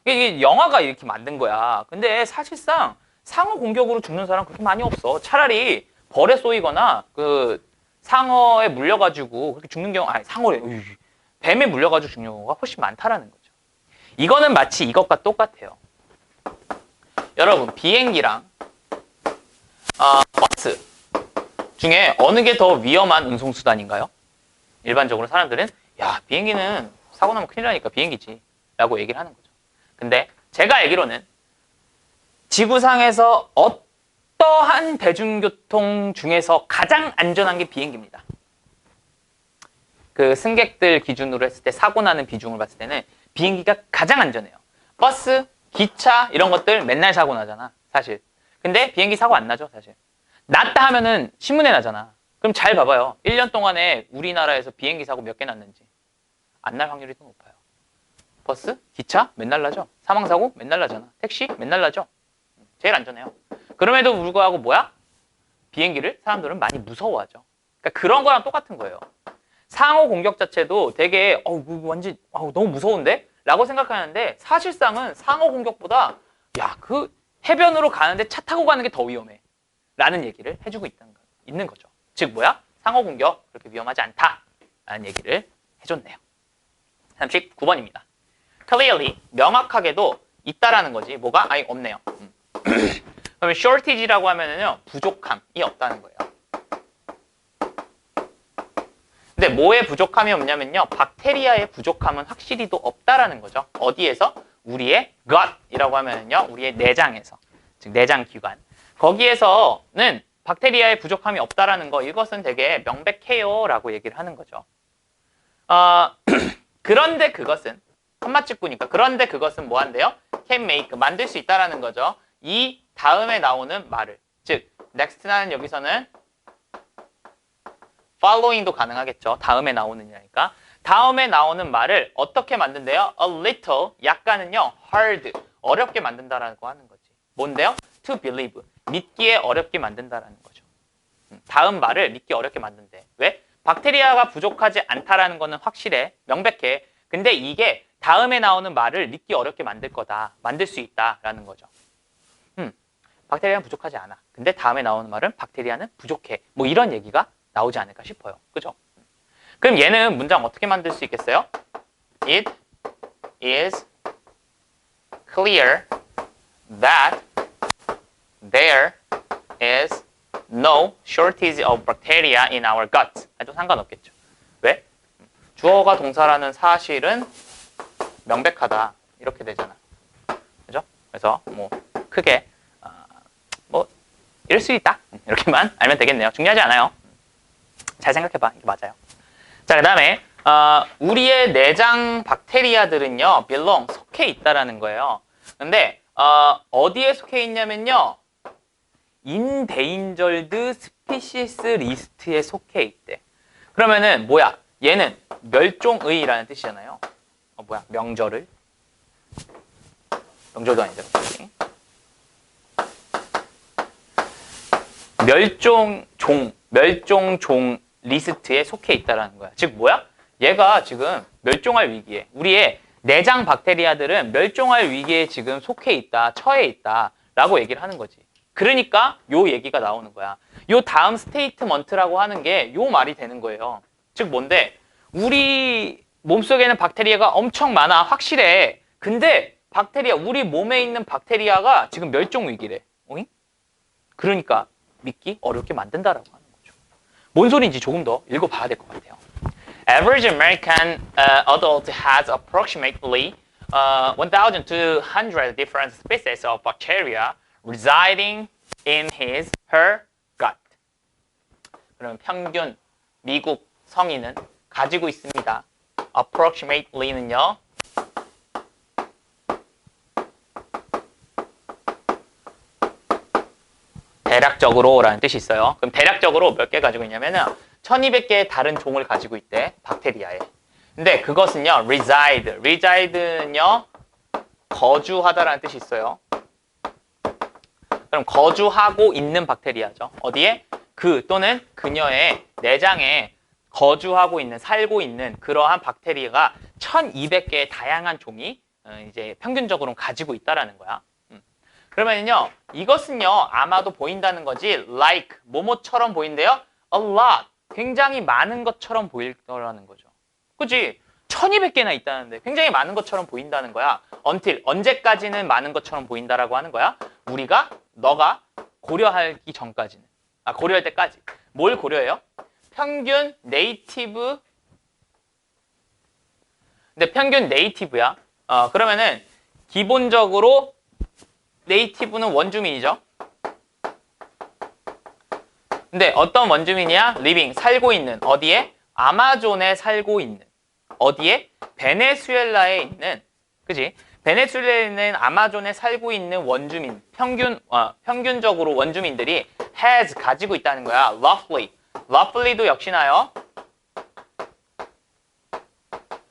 이게 영화가 이렇게 만든 거야. 근데 사실상 상어 공격으로 죽는 사람 그렇게 많이 없어. 차라리 벌에 쏘이거나 그 상어에 물려가지고 그렇게 죽는 경우, 아니 상어래, 뱀에 물려가지고 죽는 경우가 훨씬 많다라는 거죠. 이거는 마치 이것과 똑같아요. 여러분 비행기랑 버스 중에 어느 게 더 위험한 운송수단인가요? 일반적으로 사람들은 야 비행기는 사고 나면 큰일 나니까 비행기지 라고 얘기를 하는 거죠. 근데 제가 알기로는 지구상에서 어떠한 대중교통 중에서 가장 안전한 게 비행기입니다. 그 승객들 기준으로 했을 때 사고 나는 비중을 봤을 때는 비행기가 가장 안전해요. 버스, 기차 이런 것들 맨날 사고 나잖아 사실. 근데 비행기 사고 안 나죠 사실. 났다 하면은 신문에 나잖아. 그럼 잘 봐봐요. 1년 동안에 우리나라에서 비행기 사고 몇 개 났는지. 안 날 확률이 더 높아요. 버스, 기차 맨날 나죠. 사망사고 맨날 나잖아. 택시 맨날 나죠. 제일 안전해요. 그럼에도 불구하고 뭐야? 비행기를 사람들은 많이 무서워하죠. 그러니까 그런 거랑 똑같은 거예요. 상호 공격 자체도 되게 완전 너무 무서운데? 라고 생각하는데 사실상은 상호 공격보다 야, 그 해변으로 가는데 차 타고 가는 게 더 위험해. 라는 얘기를 해주고 있는 거죠. 즉 뭐야? 상호 공격 그렇게 위험하지 않다. 라는 얘기를 해줬네요. 39번입니다. Clearly, 명확하게도 있다라는 거지. 뭐가? 아니, 없네요. 그러면 shortage라고 하면은요, 부족함이 없다는 거예요. 근데 뭐의 부족함이 없냐면요, 박테리아의 부족함은 확실히 또 없다라는 거죠. 어디에서? 우리의 gut이라고 하면은요, 우리의 내장에서. 즉, 내장기관. 거기에서는 박테리아의 부족함이 없다라는 거, 이것은 되게 명백해요 라고 얘기를 하는 거죠. 그런데 그것은 컴마 찍고니까 그런데 그것은 뭐 한대요? can make, 만들 수 있다라는 거죠. 이 다음에 나오는 말을, 즉 next라는 여기서는 following도 가능하겠죠. 다음에 나오느냐니까. 다음에 나오는 말을 어떻게 만든대요? a little, 약간은요 hard, 어렵게 만든다라고 하는 거지. 뭔데요? to believe, 믿기에 어렵게 만든다라는 거죠. 다음 말을 믿기 어렵게 만든대. 왜? 박테리아가 부족하지 않다라는 거는 확실해. 명백해. 근데 이게 다음에 나오는 말을 믿기 어렵게 만들 거다. 만들 수 있다라는 거죠. 박테리아는 부족하지 않아. 근데 다음에 나오는 말은 박테리아는 부족해. 뭐 이런 얘기가 나오지 않을까 싶어요. 그죠? 그럼 얘는 문장 어떻게 만들 수 있겠어요? It is clear that there is no shortage of bacteria in our gut. 해도 상관없겠죠. 왜? 주어가 동사라는 사실은 명백하다. 이렇게 되잖아. 그죠? 그래서 뭐 크게 뭐 이럴 수 있다. 이렇게만 알면 되겠네요. 중요하지 않아요. 잘 생각해봐. 이게 맞아요. 자, 그 다음에 우리의 내장 박테리아들은요, belong, 속해 있다라는 거예요. 근데 어디에 속해 있냐면요, endangered species 리스트에 속해 있대. 그러면은 뭐야? 얘는 멸종의라는 뜻이잖아요. 뭐야? 명절을. 명절도 아니죠. 멸종종 리스트에 속해 있다라는 거야. 즉 뭐야? 얘가 지금 멸종할 위기에, 우리의 내장 박테리아들은 멸종할 위기에 지금 속해 있다, 처해 있다라고 얘기를 하는 거지. 그러니까 요 얘기가 나오는 거야. 요 다음 스테이트먼트라고 하는 게 요 말이 되는 거예요. 즉 뭔데? 우리 몸속에는 박테리아가 엄청 많아, 확실해. 근데 박테리아, 우리 몸에 있는 박테리아가 지금 멸종 위기래. 오잉? 그러니까 믿기 어렵게 만든다라고 하는 거죠. 뭔 소리인지 조금 더 읽어봐야 될 것 같아요. Average American adult has approximately 1,200 different species of bacteria residing in her gut. 그러면 평균 미국 성인은 가지고 있습니다. approximately는요. 대략적으로라는 뜻이 있어요. 그럼 대략적으로 몇 개 가지고 있냐면은 1200개의 다른 종을 가지고 있대, 박테리아에. 근데 그것은요, reside는요, 거주하다라는 뜻이 있어요. 그럼 거주하고 있는 박테리아죠. 어디에? 그 또는 그녀의 내장에 거주하고 있는, 살고 있는 그러한 박테리아가 1200개의 다양한 종이 이제 평균적으로 가지고 있다라는 거야. 그러면요, 이것은요, 아마도 보인다는 거지, like, 뭐뭐처럼 보인대요? a lot, 굉장히 많은 것처럼 보일 거라는 거죠. 그치? 1200개나 있다는데 굉장히 많은 것처럼 보인다는 거야. until, 언제까지는 많은 것처럼 보인다라고 하는 거야? 너가 고려하기 전까지는. 고려할 때까지. 뭘 고려해요? 평균 네이티브. 근데 평균 네이티브야. 그러면은 기본적으로 네이티브는 원주민이죠. 근데 어떤 원주민이야? living, 살고 있는. 어디에? 아마존에 살고 있는. 어디에? 베네수엘라에 있는. 그지? 베네수엘라에 있는 아마존에 살고 있는 원주민. 평균적으로 원주민들이 has, 가지고 있다는 거야. roughly. roughly도 역시나요.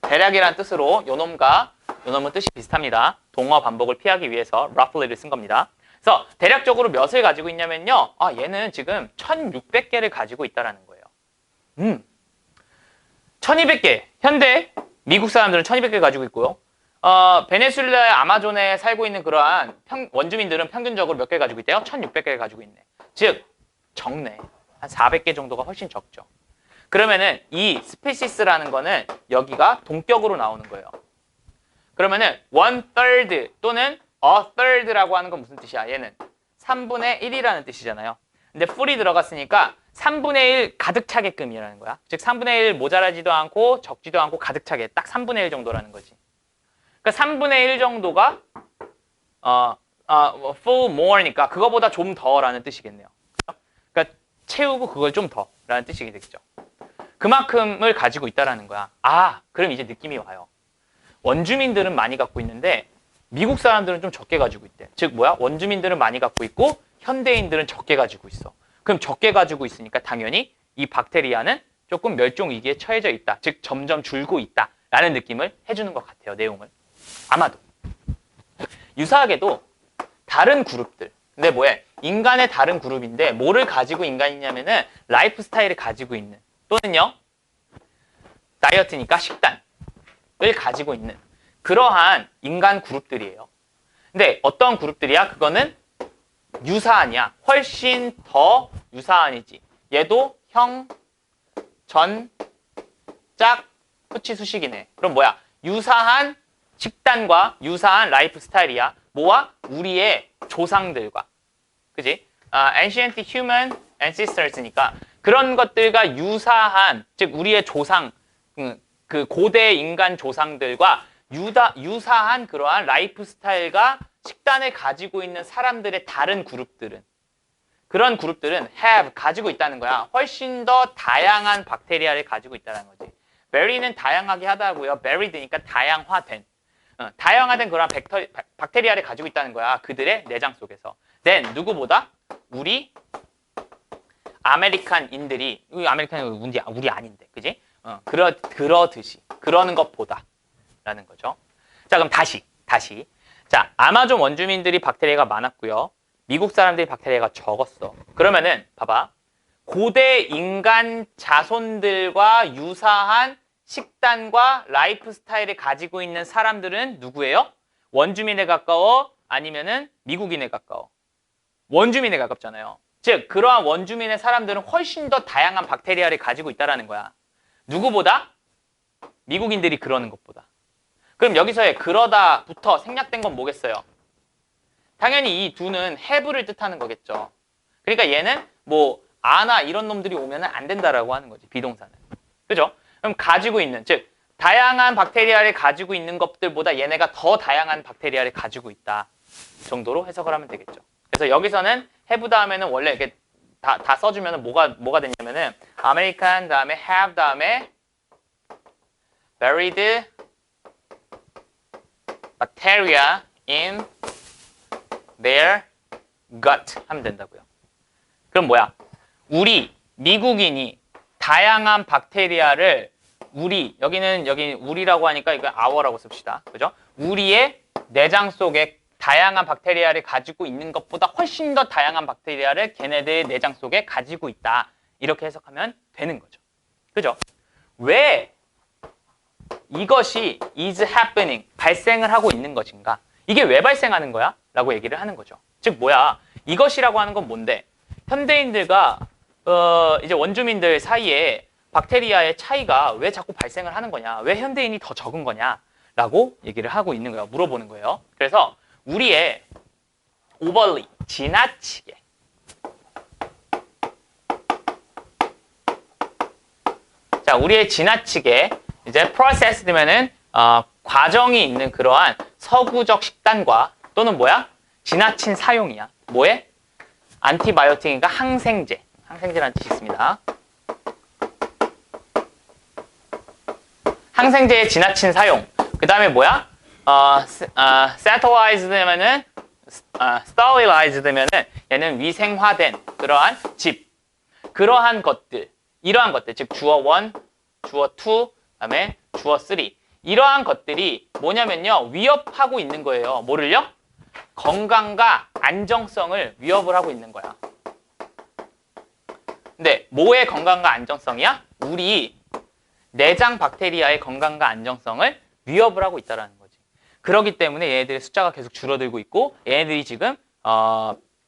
대략이란 뜻으로 요놈은 뜻이 비슷합니다. 동어 반복을 피하기 위해서 roughly를 쓴 겁니다. 그래서 대략적으로 몇을 가지고 있냐면요. 얘는 지금 1600개를 가지고 있다는 거예요. 1200개. 현대 미국 사람들은 1200개 가지고 있고요. 베네수엘라의 아마존에 살고 있는 그러한 원주민들은 평균적으로 몇 개 가지고 있대요? 1600개를 가지고 있네. 즉 적네. 한 400개 정도가 훨씬 적죠. 그러면은 이 스피시스라는 거는 여기가 동격으로 나오는 거예요. 그러면은 1/3 또는 a third라고 하는 건 무슨 뜻이야? 얘는 3분의 1이라는 뜻이잖아요. 근데 fully 들어갔으니까 3분의 1 가득 차게끔이라는 거야. 즉 3분의 1 모자라지도 않고 적지도 않고 가득 차게 딱 3분의 1 정도라는 거지. 그러니까 3분의 1 정도가 full more니까 그거보다 좀 더라는 뜻이겠네요. 그러니까 채우고 그걸 좀 더라는 뜻이 되겠죠. 그만큼을 가지고 있다라는 거야. 그럼 이제 느낌이 와요. 원주민들은 많이 갖고 있는데 미국 사람들은 좀 적게 가지고 있대. 즉 뭐야? 원주민들은 많이 갖고 있고 현대인들은 적게 가지고 있어. 그럼 적게 가지고 있으니까 당연히 이 박테리아는 조금 멸종 위기에 처해져 있다. 즉 점점 줄고 있다라는 느낌을 해주는 것 같아요. 내용을. 아마도. 유사하게도 다른 그룹들. 근데 뭐해? 인간의 다른 그룹인데 뭐를 가지고 인간이냐면은 라이프 스타일을 가지고 있는 또는요 다이어트니까 식단을 가지고 있는 그러한 인간 그룹들이에요. 근데 어떤 그룹들이야? 그거는 유사한이야. 훨씬 더 유사한이지. 얘도 형, 전, 짝, 후치, 수식이네. 그럼 뭐야? 유사한 식단과 유사한 라이프 스타일이야. 뭐와? 우리의 조상들과. 그지? Ancient human ancestors니까 그런 것들과 유사한, 즉 우리의 조상, 그 고대 인간 조상들과 유사한 그러한 라이프 스타일과 식단을 가지고 있는 사람들의 다른 그룹들은, 그런 그룹들은 have, 가지고 있다는 거야. 훨씬 더 다양한 박테리아를 가지고 있다는 거지. very는 다양하게 하다고요. varied니까 다양화된. 다양화된 그런 박테리아를 가지고 있다는 거야. 그들의 내장 속에서. then 누구보다? 우리 아메리칸인들이, 아메리칸은 우리 아닌데, 그지? 그러듯이, 그러는 것보다 라는 거죠. 자, 그럼 다시. 자, 아마존 원주민들이 박테리아가 많았고요. 미국 사람들이 박테리아가 적었어. 그러면은 봐봐. 고대 인간 자손들과 유사한 식단과 라이프 스타일을 가지고 있는 사람들은 누구예요? 원주민에 가까워? 아니면은 미국인에 가까워? 원주민에 가깝잖아요. 즉, 그러한 원주민의 사람들은 훨씬 더 다양한 박테리아를 가지고 있다는 거야. 누구보다? 미국인들이 그러는 것보다. 그럼 여기서의 그러다부터 생략된 건 뭐겠어요? 당연히 이 두는 have를 뜻하는 거겠죠. 그러니까 얘는 뭐 아나 이런 놈들이 오면 안 된다라고 하는 거지, 비동사는. 그죠? 그럼 가지고 있는, 즉 다양한 박테리아를 가지고 있는 것들보다 얘네가 더 다양한 박테리아를 가지고 있다 정도로 해석을 하면 되겠죠. 그래서 여기서는 have 다음에는 원래 이렇게 다 써주면 뭐가 되냐면은 American 다음에 have 다음에 varied bacteria in their gut 하면 된다고요. 그럼 뭐야? 우리 미국인이 다양한 박테리아를 여기 우리라고 하니까 이거 our라고 씁시다. 그죠? 우리의 내장 속에 다양한 박테리아를 가지고 있는 것보다 훨씬 더 다양한 박테리아를 걔네들의 내장 속에 가지고 있다. 이렇게 해석하면 되는 거죠. 그죠? 왜 이것이 is happening, 발생을 하고 있는 것인가? 이게 왜 발생하는 거야? 라고 얘기를 하는 거죠. 즉 뭐야? 이것이라고 하는 건 뭔데? 현대인들과 이제 원주민들 사이에 박테리아의 차이가 왜 자꾸 발생을 하는 거냐? 왜 현대인이 더 적은 거냐? 라고 얘기를 하고 있는 거예요. 물어보는 거예요. 그래서 우리의 overly, 지나치게 자, 우리의 지나치게 이제 processed면은 과정이 있는 그러한 서구적 식단과 또는 뭐야? 지나친 사용이야. 뭐에? 안티바이오틱이니까 항생제라는 뜻이 있습니다. 항생제의 지나친 사용. 그 다음에 뭐야? sterilized 되면은 sterilized 되면은 얘는 위생화된 그러한 그러한 것들, 이러한 것들, 즉 주어 1, 주어 2, 그다음에 주어 3. 이러한 것들이 뭐냐면요, 위협하고 있는 거예요. 뭐를요? 건강과 안정성을 위협을 하고 있는 거야. 근데 뭐의 건강과 안정성이야? 우리 내장 박테리아의 건강과 안정성을 위협을 하고 있다는 거지. 그렇기 때문에 얘네들의 숫자가 계속 줄어들고 있고 얘네들이 지금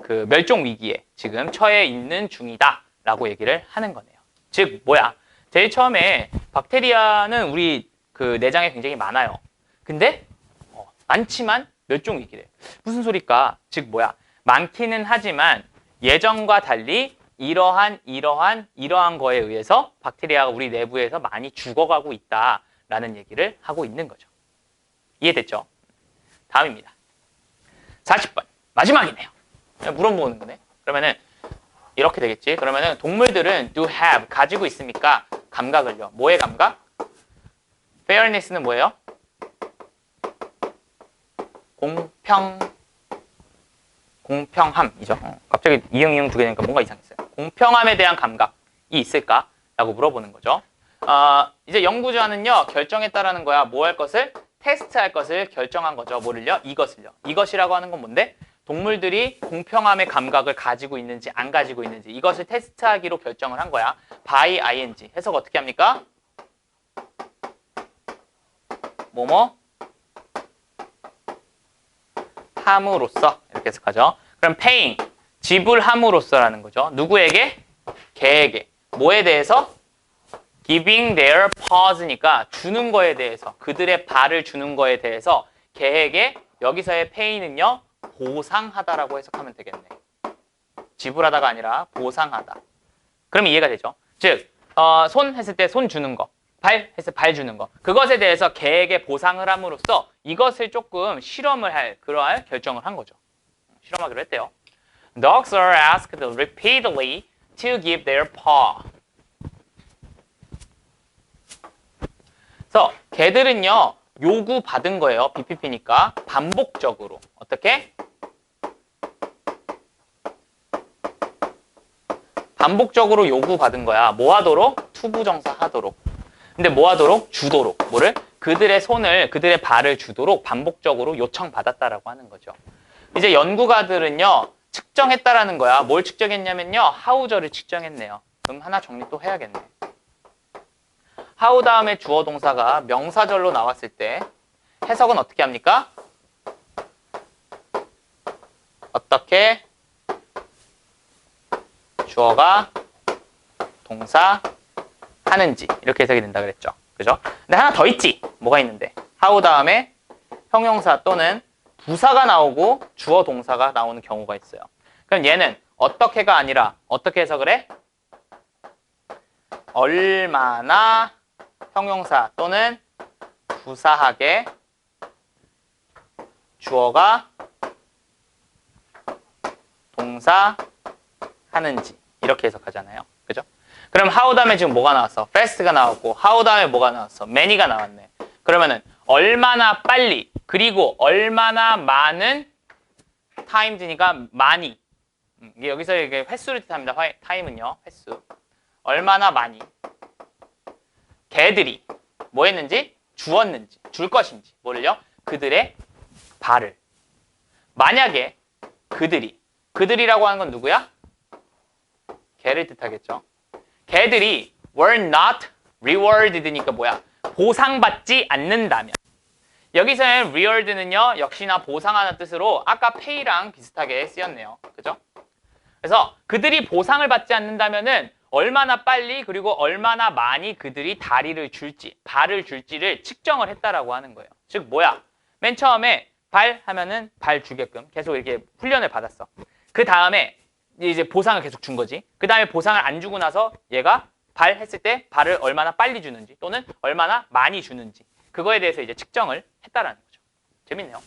그 멸종 위기에 지금 처해 있는 중이다라고 얘기를 하는 거네요. 즉 뭐야? 제일 처음에 박테리아는 우리 그 내장에 굉장히 많아요. 근데 많지만 멸종 위기래. 무슨 소리일까? 즉 뭐야? 많기는 하지만 예전과 달리 이러한 거에 의해서 박테리아가 우리 내부에서 많이 죽어가고 있다라는 얘기를 하고 있는 거죠. 이해됐죠? 다음입니다. 40번. 마지막이네요. 물어보는 거네. 그러면은 이렇게 되겠지. 그러면은 동물들은 do have, 가지고 있습니까? 감각을요. 뭐의 감각? fairness는 뭐예요? 공평함이죠. 갑자기 이응 두 개 되니까 뭔가 이상했어요. 공평함에 대한 감각이 있을까? 라고 물어보는 거죠. 이제 연구자는요, 결정했다라는 거야. 뭐 할 것을? 테스트할 것을 결정한 거죠. 뭐를요? 이것을요. 이것이라고 하는 건 뭔데? 동물들이 공평함의 감각을 가지고 있는지 안 가지고 있는지 이것을 테스트하기로 결정을 한 거야. by ing. 해석 어떻게 합니까? 뭐뭐? 함으로써 이렇게 해석하죠. 그럼 paying, 지불함으로써라는 거죠. 누구에게? 개에게. 뭐에 대해서? giving their paws니까 주는 거에 대해서, 그들의 발을 주는 거에 대해서 개에게 여기서의 pay는요, 보상하다라고 해석하면 되겠네. 지불하다가 아니라 보상하다. 그럼 이해가 되죠? 즉, 손 했을 때 손 주는 거, 발 했을 때 발 주는 거. 그것에 대해서 개에게 보상을 함으로써 이것을 조금 실험을 할, 그러한 결정을 한 거죠. 실험하기로 했대요. Dogs are asked repeatedly to give their paw. 그래서 개들은요, 요구받은 거예요. BPP니까. 반복적으로. 어떻게? 반복적으로 요구받은 거야. 뭐 하도록? 투부정사 하도록. 근데 뭐 하도록? 주도록. 뭐를? 그들의 손을, 그들의 발을 주도록 반복적으로 요청받았다라고 하는 거죠. 이제 연구가들은요, 측정했다라는 거야. 뭘 측정했냐면요, 하우저를 측정했네요. 그럼 하나 정리 또 해야겠네. 하우 다음에 주어 동사가 명사절로 나왔을 때 해석은 어떻게 합니까? 어떻게 주어가 동사 하는지 이렇게 해석이 된다 그랬죠. 그죠? 근데 하나 더 있지. 뭐가 있는데? 하우 다음에 형용사 또는 부사가 나오고 주어 동사가 나오는 경우가 있어요. 그럼 얘는 어떻게가 아니라 어떻게 해석을 해? 얼마나 형용사 또는 부사하게 주어가 동사 하는지 이렇게 해석하잖아요. 그죠? 그럼 how 다음에 지금 뭐가 나왔어? fast가 나왔고 how 다음에 뭐가 나왔어? many가 나왔네. 그러면은 얼마나 빨리 그리고 얼마나 많은 times니까 많이. 이게 여기서 이게 횟수를 뜻합니다. time은요. 횟수. 얼마나 많이 개들이 뭐 했는지 주었는지 줄 것인지 뭐를요? 그들의 발을. 만약에 그들이라고 하는 건 누구야? 개를 뜻하겠죠. 개들이 were not rewarded니까 뭐야? 보상받지 않는다면. 여기서는 reward는요 역시나 보상하는 뜻으로 아까 pay랑 비슷하게 쓰였네요. 그죠? 그래서 그들이 보상을 받지 않는다면은 얼마나 빨리 그리고 얼마나 많이 그들이 다리를 줄지, 발을 줄지를 측정을 했다라고 하는 거예요. 즉 뭐야? 맨 처음에 발 하면은 발 주게끔 계속 이렇게 훈련을 받았어. 그 다음에 이제 보상을 계속 준 거지. 그 다음에 보상을 안 주고 나서 얘가 발 했을 때 발을 얼마나 빨리 주는지 또는 얼마나 많이 주는지 그거에 대해서 이제 측정을 했다라는 거죠. 재밌네요.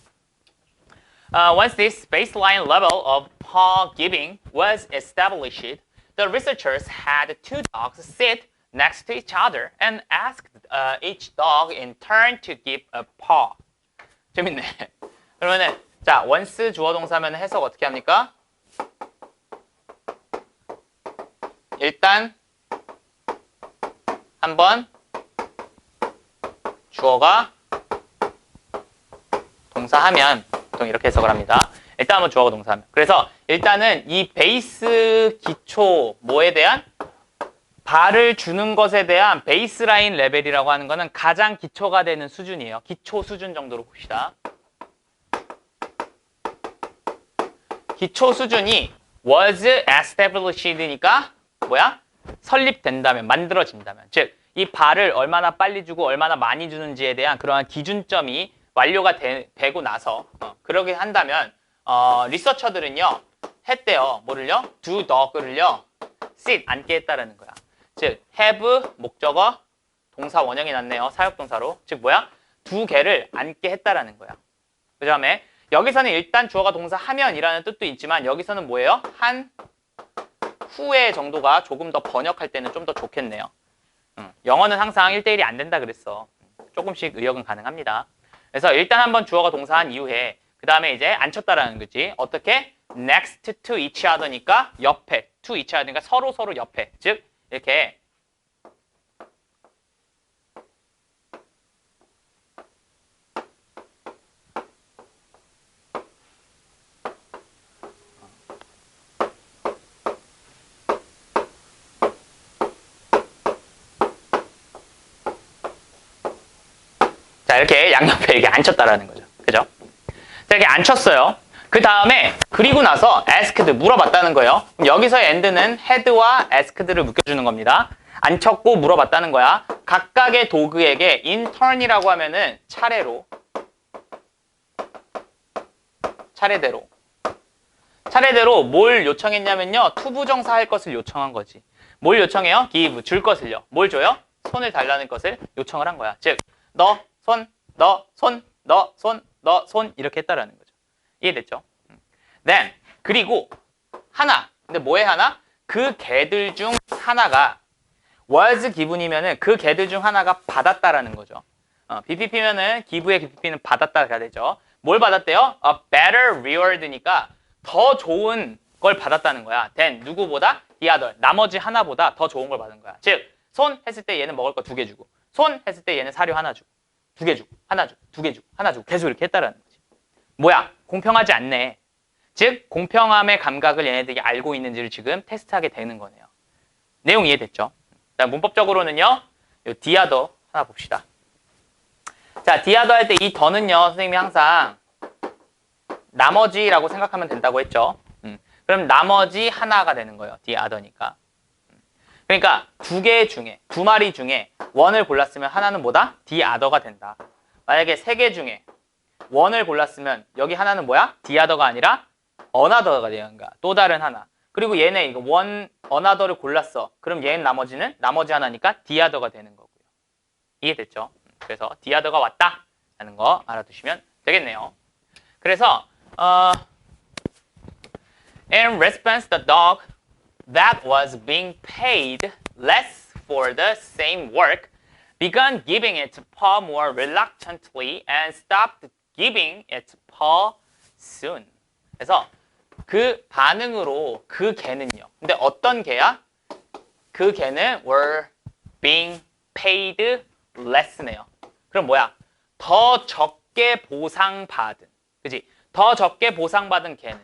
Once this baseline level of paw giving was established, the researchers had two dogs sit next to each other and asked each dog in turn to give a paw. 재밌네. 그러면은 자 once 주어 동사면 해석 어떻게 합니까? 일단 한번 주어가 동사하면 보통 이렇게 해석을 합니다. 일단 한번 주어가 동사하면. 그래서 일단은 이 베이스 기초 뭐에 대한 발을 주는 것에 대한 베이스라인 레벨이라고 하는 거는 가장 기초가 되는 수준이에요. 기초 수준 정도로 봅시다. 기초 수준이 was established니까 뭐야? 설립된다면, 만들어진다면. 즉, 이 발을 얼마나 빨리 주고 얼마나 많이 주는지에 대한 그러한 기준점이 완료가 되고 나서 그러게 한다면 리서처들은요 했대요. 뭐를요? do dog을요 sit 앉게 했다라는 거야. 즉 have 목적어 동사 원형이 났네요. 사역동사로. 즉 뭐야? 두 개를 앉게 했다라는 거야. 그 다음에 여기서는 일단 주어가 동사 하면이라는 뜻도 있지만 여기서는 뭐예요? 한 후에 정도가 조금 더 번역할 때는 좀 더 좋겠네요. 영어는 항상 1대1이 안 된다 그랬어. 조금씩 의역은 가능합니다. 그래서 일단 한번 주어가 동사한 이후에 그 다음에 이제 앉혔다라는 거지. 어떻게? next to each other니까 옆에, to each other니까 서로 옆에. 즉 이렇게 자, 이렇게 양옆에 이렇게 앉혔다라는 거죠. 그죠? 자, 이렇게 앉혔어요. 그 다음에, 그리고 나서 asked, 물어봤다는 거예요. 그럼 여기서의 and는 had와 asked를 묶여주는 겁니다. 앉혔고 물어봤다는 거야. 각각의 도구에게 in turn이라고 하면은 차례대로. 차례대로 뭘 요청했냐면요. 투부정사 할 것을 요청한 거지. 뭘 요청해요? give, 줄 것을요. 뭘 줘요? 손을 달라는 것을 요청을 한 거야. 즉, 너 손, 너 손, 너 손, 너 손 이렇게 했다라는 거죠. 이해됐죠? Then, 그리고 하나. 근데 뭐에 하나? 그 개들 중 하나가 was given이면은 그 개들 중 하나가 받았다라는 거죠. BPP면은 give의 BPP는 받았다가 되죠. 뭘 받았대요? A better reward니까 더 좋은 걸 받았다는 거야. than 누구보다? the other. 나머지 하나보다 더 좋은 걸 받은 거야. 즉, 손 했을 때 얘는 먹을 거 2개 주고, 손 했을 때 얘는 사료 하나 주고, 2개 주고, 하나 주고, 2개 주고, 하나 주고, 계속 이렇게 했다라는 거지. 뭐야? 공평하지 않네. 즉, 공평함의 감각을 얘네들이 알고 있는지를 지금 테스트하게 되는 거네요. 내용 이해됐죠? 자, 문법적으로는요, 요 the other 하나 봅시다. 자, the other 할 때 이 더는요, 선생님이 항상 나머지라고 생각하면 된다고 했죠. 그럼 나머지 하나가 되는 거예요. the other니까. 그러니까 2개 중에, 2마리 중에 원을 골랐으면 하나는 뭐다? the other가 된다. 만약에 3개 중에 원을 골랐으면 여기 하나는 뭐야? the other가 아니라 another가 되는 거야. 또 다른 하나. 그리고 얘네 이거 one, another를 골랐어. 그럼 얘는 나머지는 나머지 하나니까 the other가 되는 거고요. 이해됐죠? 그래서 the other가 왔다 라는 거 알아두시면 되겠네요. 그래서 in response, the dog that was being paid less for the same work began giving its paw more reluctantly and stopped giving its paw soon. 그래서 그 반응으로 그 개는요. 근데 어떤 개야? 그 개는 were being paid less네요. 그럼 뭐야? 더 적게 보상받은. 그지? 더 적게 보상받은 개는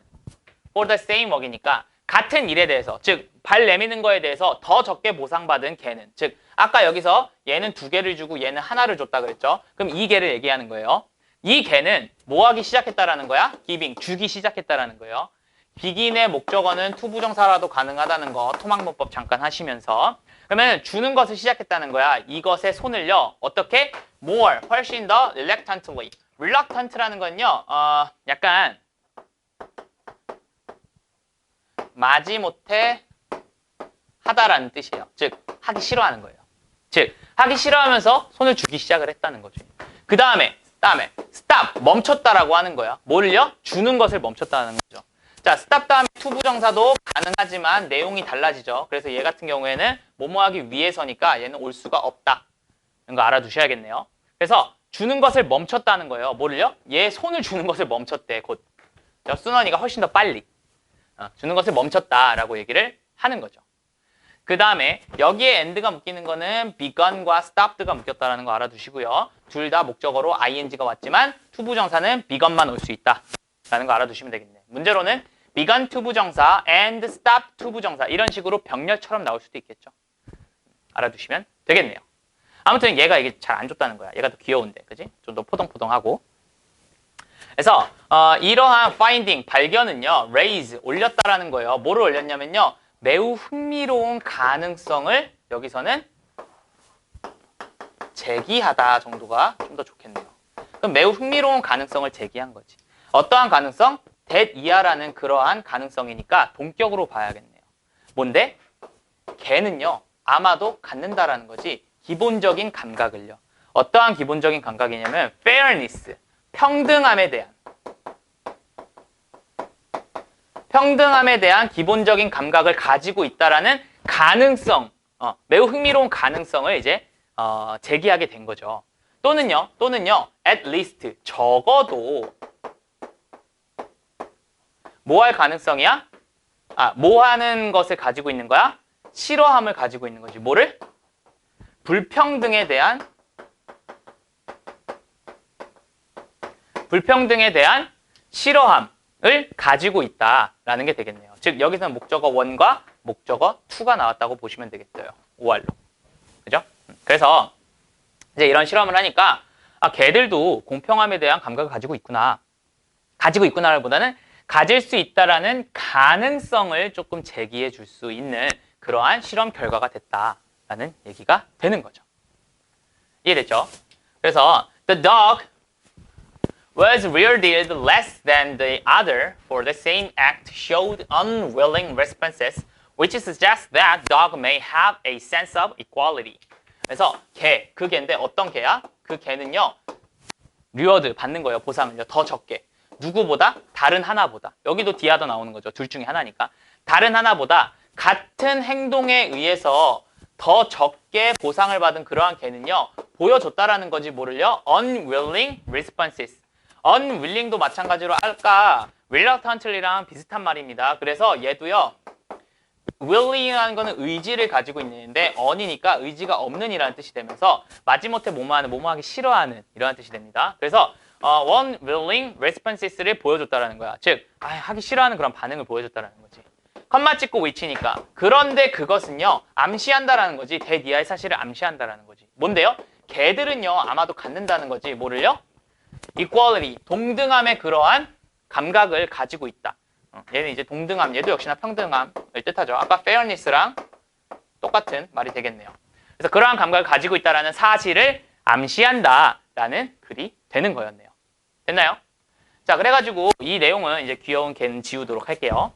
for the same work이니까 같은 일에 대해서, 즉 발 내미는 거에 대해서 더 적게 보상받은 개는, 즉 아까 여기서 얘는 2개를 주고 얘는 하나를 줬다 그랬죠. 그럼 이 개를 얘기하는 거예요. 이 개는 뭐 하기 시작했다라는 거야? giving, 주기 시작했다라는 거예요. begin의 목적어는 투부정사라도 가능하다는 거 토막문법 잠깐 하시면서, 그러면 주는 것을 시작했다는 거야. 이것의 손을요. 어떻게? more, 훨씬 더 reluctantly. reluctant라는 건요. 약간 마지못해 하다라는 뜻이에요. 즉 하기 싫어하는 거예요. 즉 하기 싫어하면서 손을 주기 시작을 했다는 거죠. 그 다음에 stop, 멈췄다라고 하는 거야. 뭐를요? 주는 것을 멈췄다는 거죠. 자, stop 다음에 투부정사도 가능하지만 내용이 달라지죠. 그래서 얘 같은 경우에는 뭐뭐 하기 위해서니까 얘는 올 수가 없다. 이런 거 알아두셔야겠네요. 그래서 주는 것을 멈췄다는 거예요. 뭐를요? 얘 손을 주는 것을 멈췄대. 곧 순원이가 훨씬 더 빨리 주는 것을 멈췄다라고 얘기를 하는 거죠. 그 다음에 여기에 and가 묶이는 거는 begun과 stopped가 묶였다는 거 알아두시고요. 둘 다 목적어로 ing가 왔지만 투부정사는 begun만 올 수 있다라는 거 알아두시면 되겠네요. 문제로는 begun 투부정사 and stop 투부정사 이런 식으로 병렬처럼 나올 수도 있겠죠. 알아두시면 되겠네요. 아무튼 얘가 이게 잘 안 줬다는 거야. 얘가 더 귀여운데, 그지? 좀 더 포동포동하고. 그래서 이러한 finding, 발견은요, raise, 올렸다라는 거예요. 뭐를 올렸냐면요, 매우 흥미로운 가능성을 여기서는 제기하다 정도가 좀 더 좋겠네요. 그럼 매우 흥미로운 가능성을 제기한 거지. 어떠한 가능성? that 이하라는 그러한 가능성이니까 동격으로 봐야겠네요. 뭔데? 걔는요, 아마도 갖는다라는 거지. 기본적인 감각을요. 어떠한 기본적인 감각이냐면 fairness, 평등함에 대한 기본적인 감각을 가지고 있다라는 가능성, 매우 흥미로운 가능성을 이제 제기하게 된 거죠. 또는요, at least, 적어도 뭐 할 가능성이야? 뭐 하는 것을 가지고 있는 거야? 싫어함을 가지고 있는 거지. 뭐를? 불평등에 대한 싫어함을 가지고 있다라는 게 되겠네요. 즉 여기서는 목적어 1과 목적어 2가 나왔다고 보시면 되겠어요. 5할로. 그죠? 그래서 이제 이런 실험을 하니까 걔들도 공평함에 대한 감각을 가지고 있구나. 가지고 있구나를 보다는 가질 수 있다라는 가능성을 조금 제기해 줄 수 있는 그러한 실험 결과가 됐다라는 얘기가 되는 거죠. 이해됐죠? 그래서 the dog was rewarded less than the other for the same act showed unwilling responses, which suggests that dog may have a sense of equality. 그래서 개, 그 개인데 어떤 개야? 그 개는요. 리워드 받는 거예요. 보상을요. 더 적게. 누구보다? 다른 하나보다. 여기도 디아더 나오는 거죠. 둘 중에 하나니까. 다른 하나보다 같은 행동에 의해서 더 적게 보상을 받은 그러한 개는요. 보여줬다라는 거지 뭐를요? unwilling responses. unwilling도 마찬가지로 아까 reluctantly랑 비슷한 말입니다. 그래서 얘도요. willing이라는 거는 의지를 가지고 있는데 un이니까 의지가 없는 이라는 뜻이 되면서 마지못해 뭐뭐하기 싫어하는 이러한 뜻이 됩니다. 그래서 unwilling responses를 보여줬다라는 거야. 즉 하기 싫어하는 그런 반응을 보여줬다라는 거지. 컴마 찍고 위치니까. 그런데 그것은요. 암시한다라는 거지. 대니아의 사실을 암시한다라는 거지. 뭔데요? 개들은요. 아마도 갖는다는 거지. 뭐를요? equality, 동등함의 그러한 감각을 가지고 있다. 얘는 이제 동등함, 얘도 역시나 평등함을 뜻하죠. 아까 fairness랑 똑같은 말이 되겠네요. 그래서 그러한 감각을 가지고 있다라는 사실을 암시한다라는 글이 되는 거였네요. 됐나요? 자, 그래가지고 이 내용은 이제 귀여운 개는 지우도록 할게요.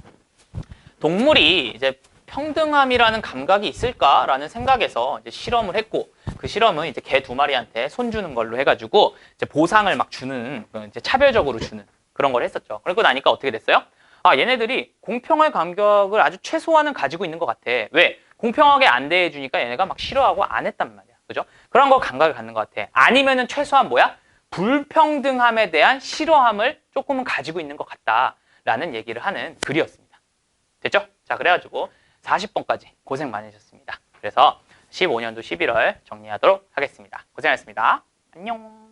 동물이 이제 평등함이라는 감각이 있을까라는 생각에서 이제 실험을 했고, 그 실험은 이제 개 두 마리한테 손 주는 걸로 해가지고 이제 보상을 막 주는, 이제 차별적으로 주는 그런 걸 했었죠. 그러고 나니까 어떻게 됐어요? 얘네들이 공평할 감각을 아주 최소한은 가지고 있는 것 같아. 왜? 공평하게 안 대해주니까 얘네가 막 싫어하고 안 했단 말이야. 그죠? 그런 거 감각을 갖는 것 같아. 아니면은 최소한 뭐야? 불평등함에 대한 싫어함을 조금은 가지고 있는 것 같다라는 얘기를 하는 글이었습니다. 됐죠? 자, 그래가지고 40번까지 고생 많으셨습니다. 그래서 15년도 11월 정리하도록 하겠습니다. 고생하셨습니다. 안녕.